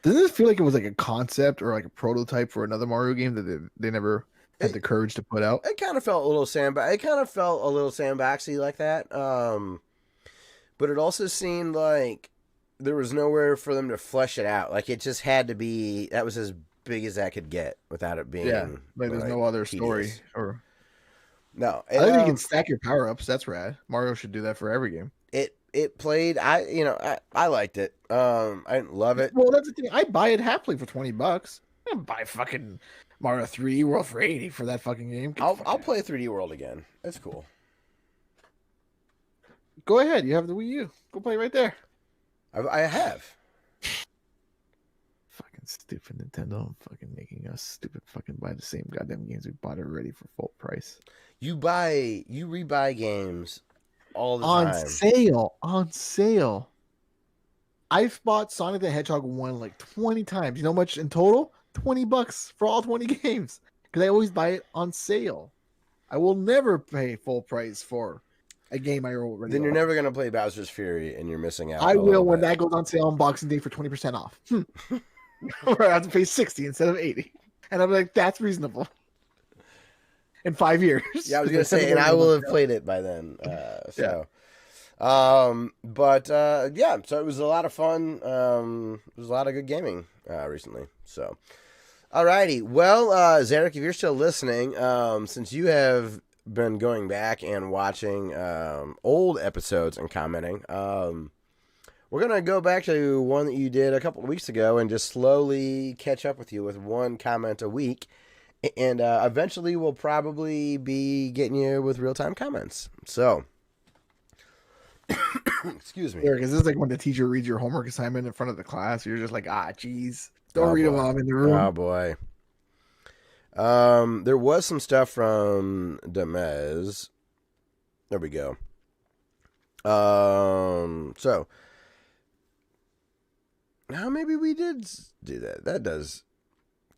Doesn't it feel like it was like a concept or like a prototype for another Mario game that they never had the courage to put out? It kind of felt a little sandboxy like that. But it also seemed like there was nowhere for them to flesh it out. Like it just had to be that was as big as that could get without it being like there's no other story or no. I think you can stack your power ups. That's rad. Mario should do that for every game. It played. I liked it. I didn't love it. Well, that's the thing. I buy it happily for $20. I don't buy fucking Mario 3D World for $80 for that fucking game. I'll play 3D World again. That's cool. Go ahead. You have the Wii U. Go play right there. I have. Fucking stupid Nintendo. Fucking making us stupid fucking buy the same goddamn games we bought already for full price. You rebuy games all the time. On sale. I've bought Sonic the Hedgehog 1 like 20 times. You know how much in total? $20 for all 20 games. Because I always buy it on sale. I will never pay full price for a game I already Then you're never going to play Bowser's Fury and you're missing out. I will when that goes on sale on Boxing Day for 20% off. Or I have to pay 60 instead of 80. And I'm like, that's reasonable. In 5 years. Yeah, I was going to say, and I will have played it by then. So it was a lot of fun. It was a lot of good gaming recently. So, alrighty. Well, Zarek, if you're still listening, since you have been going back and watching old episodes and commenting, we're going to go back to one that you did a couple of weeks ago and just slowly catch up with you with one comment a week. And eventually we'll probably be getting you with real-time comments. So, excuse me. Eric, is this like when the teacher reads your homework assignment in front of the class? You're just like, geez. Don't read them while I'm in the room. Oh, boy. There was some stuff from Demez. There we go. So, now maybe we did do that. That does...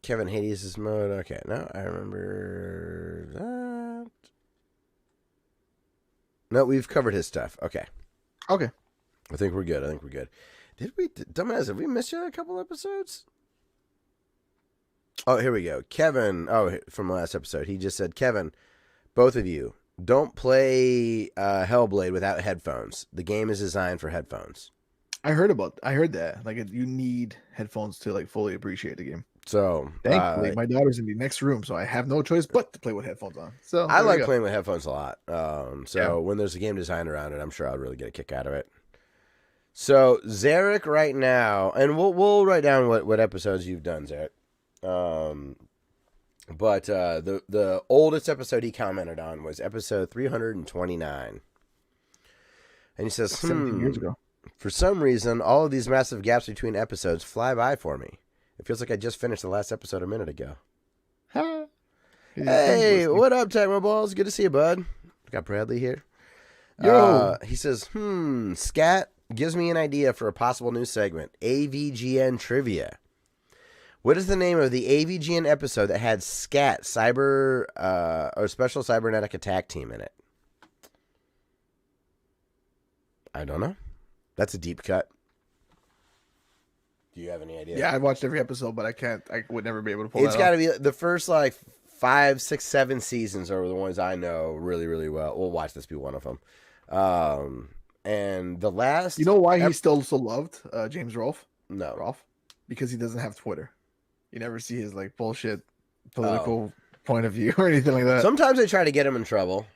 Kevin Hades' mode. Okay, no, I remember that. No, we've covered his stuff. Okay. I think we're good. Did we, dumbass, have we missed you a couple episodes? Oh, here we go. Kevin, from last episode, he just said, Kevin, both of you, don't play Hellblade without headphones. The game is designed for headphones. I heard that. Like, you need headphones to like fully appreciate the game. So thankfully, my daughter's in the next room, so I have no choice but to play with headphones on. So I like playing with headphones a lot. When there's a game design around it, I'm sure I'll really get a kick out of it. So Zarek, right now, and we'll write down what episodes you've done, Zarek. But the oldest episode he commented on was episode 329, and he says, 17 years ago. For some reason, all of these massive gaps between episodes fly by for me. It feels like I just finished the last episode a minute ago. Hey, what up, Tecmo Balls? Good to see you, bud. Got Bradley here. Yo. He says, Scat gives me an idea for a possible new segment. AVGN Trivia. What is the name of the AVGN episode that had Scat, Cyber, or Special Cybernetic Attack Team in it? I don't know. That's a deep cut. Do you have any idea? Yeah, I watched every episode, but I would never be able to pull it. It's got to be the first like 5, 6, 7 seasons are the ones I know really, really well. We'll watch this be one of them. And the last... You know why he's still so loved, James Rolfe? No. Rolfe? Because he doesn't have Twitter. You never see his like bullshit political point of view or anything like that. Sometimes they try to get him in trouble.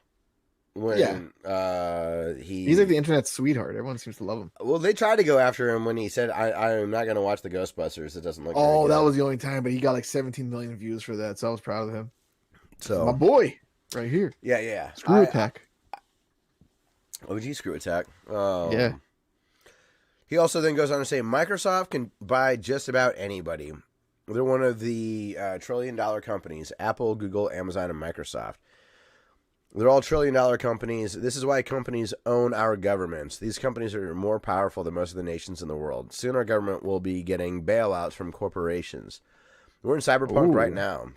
When, he's like the internet's sweetheart. Everyone seems to love him. Well, they tried to go after him when he said, I'm not going to watch the Ghostbusters. It doesn't look Oh, that was the only time, but he got like 17 million views for that, so I was proud of him. So my boy, right here. Yeah. Screw Attack. OG Screw Attack. Yeah. He also then goes on to say, Microsoft can buy just about anybody. They're one of the $1 trillion companies, Apple, Google, Amazon, and Microsoft. They're all $1 trillion companies. This is why companies own our governments. These companies are more powerful than most of the nations in the world. Soon our government will be getting bailouts from corporations. We're in cyberpunk right now.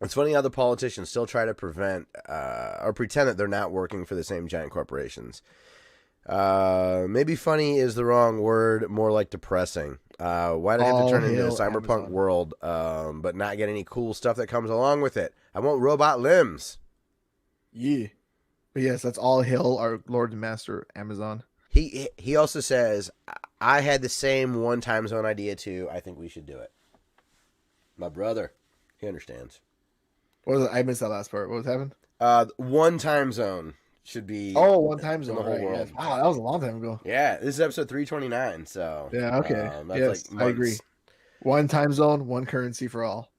It's funny how the politicians still try to prevent or pretend that they're not working for the same giant corporations. Maybe funny is the wrong word, more like depressing. Why'd I have to turn into a cyberpunk world, but not get any cool stuff that comes along with it? I want robot limbs. Yeah. But yes, that's all hail our Lord and Master Amazon. He also says, I had the same one time zone idea too. I think we should do it. My brother, he understands. What was it? I missed that last part. What was happening? One time zone should be. One time zone in the whole world. Yes. Wow, that was a long time ago. Yeah, this is episode 329. So yeah, okay. That's yes, like I agree. One time zone, one currency for all.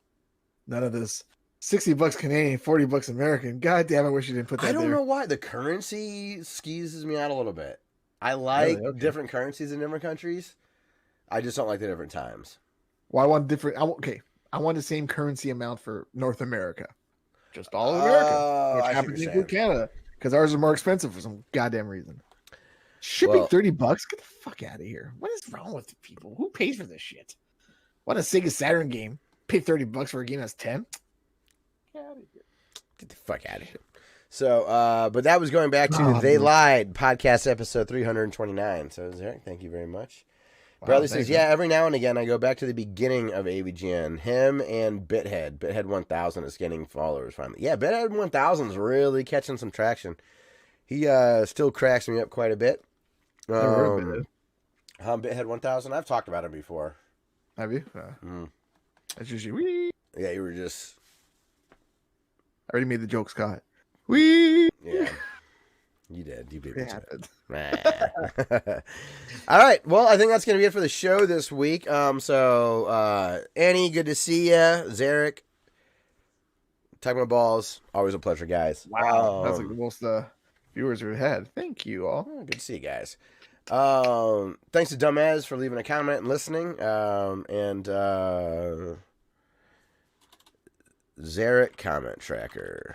None of this. $60 Canadian, $40 American. God damn, I wish you didn't put that there. I don't know why. The currency skeezes me out a little bit. I like different currencies in different countries. I just don't like the different times. Well, I want different. I want the same currency amount for North America. Just all of America. Which happens to include Canada. Because ours are more expensive for some goddamn reason. Shipping $30? Get the fuck out of here. What is wrong with people? Who pays for this shit? What a Sega Saturn game. Pay $30 for a game that's 10? Get out of here. Get the fuck out of here. So, but that was going back to They Lied podcast episode 329. So, Zarek, thank you very much. Wow, Bradley says, every now and again I go back to the beginning of AVGN. Him and Bithead. Bithead 1000 is getting followers finally. Yeah, Bithead 1000 is really catching some traction. He still cracks me up quite a bit. Bithead 1000, I've talked about him before. Have you? That's usually yeah, you were just... I already made the joke, Scott. Wee! Yeah. You did. You beat me. All right. Well, I think that's going to be it for the show this week. Annie, good to see you. Zarek, talking about balls. Always a pleasure, guys. Wow. That's like the most viewers we've had. Thank you all. Good to see you guys. Thanks to Dumbass for leaving a comment and listening. Zarek comment tracker.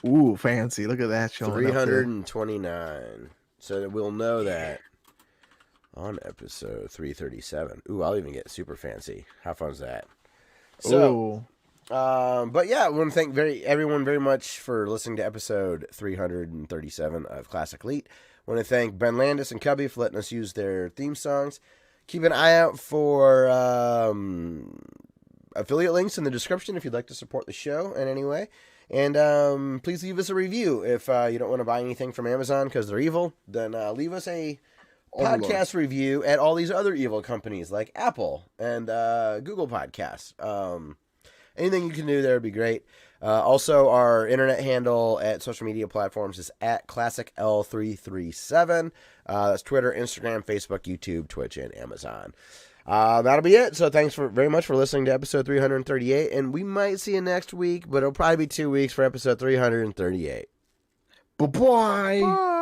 Ooh, fancy. Look at that showing 329. So that we'll know that on episode 337. Ooh, I'll even get super fancy. How fun is that? So, but yeah, I want to thank everyone very much for listening to episode 337 of Classic Elite. I want to thank Ben Landis and Cubby for letting us use their theme songs. Keep an eye out for affiliate links in the description if you'd like to support the show in any way. And please leave us a review. If you don't want to buy anything from Amazon because they're evil, then leave us a podcast review at all these other evil companies like Apple and Google Podcasts. Anything you can do there would be great. Also, our internet handle at social media platforms is at ClassicL337. That's Twitter, Instagram, Facebook, YouTube, Twitch, and Amazon. That'll be it. So thanks very much for listening to episode 338. And we might see you next week, but it'll probably be 2 weeks for episode 338. Bye-bye. Bye.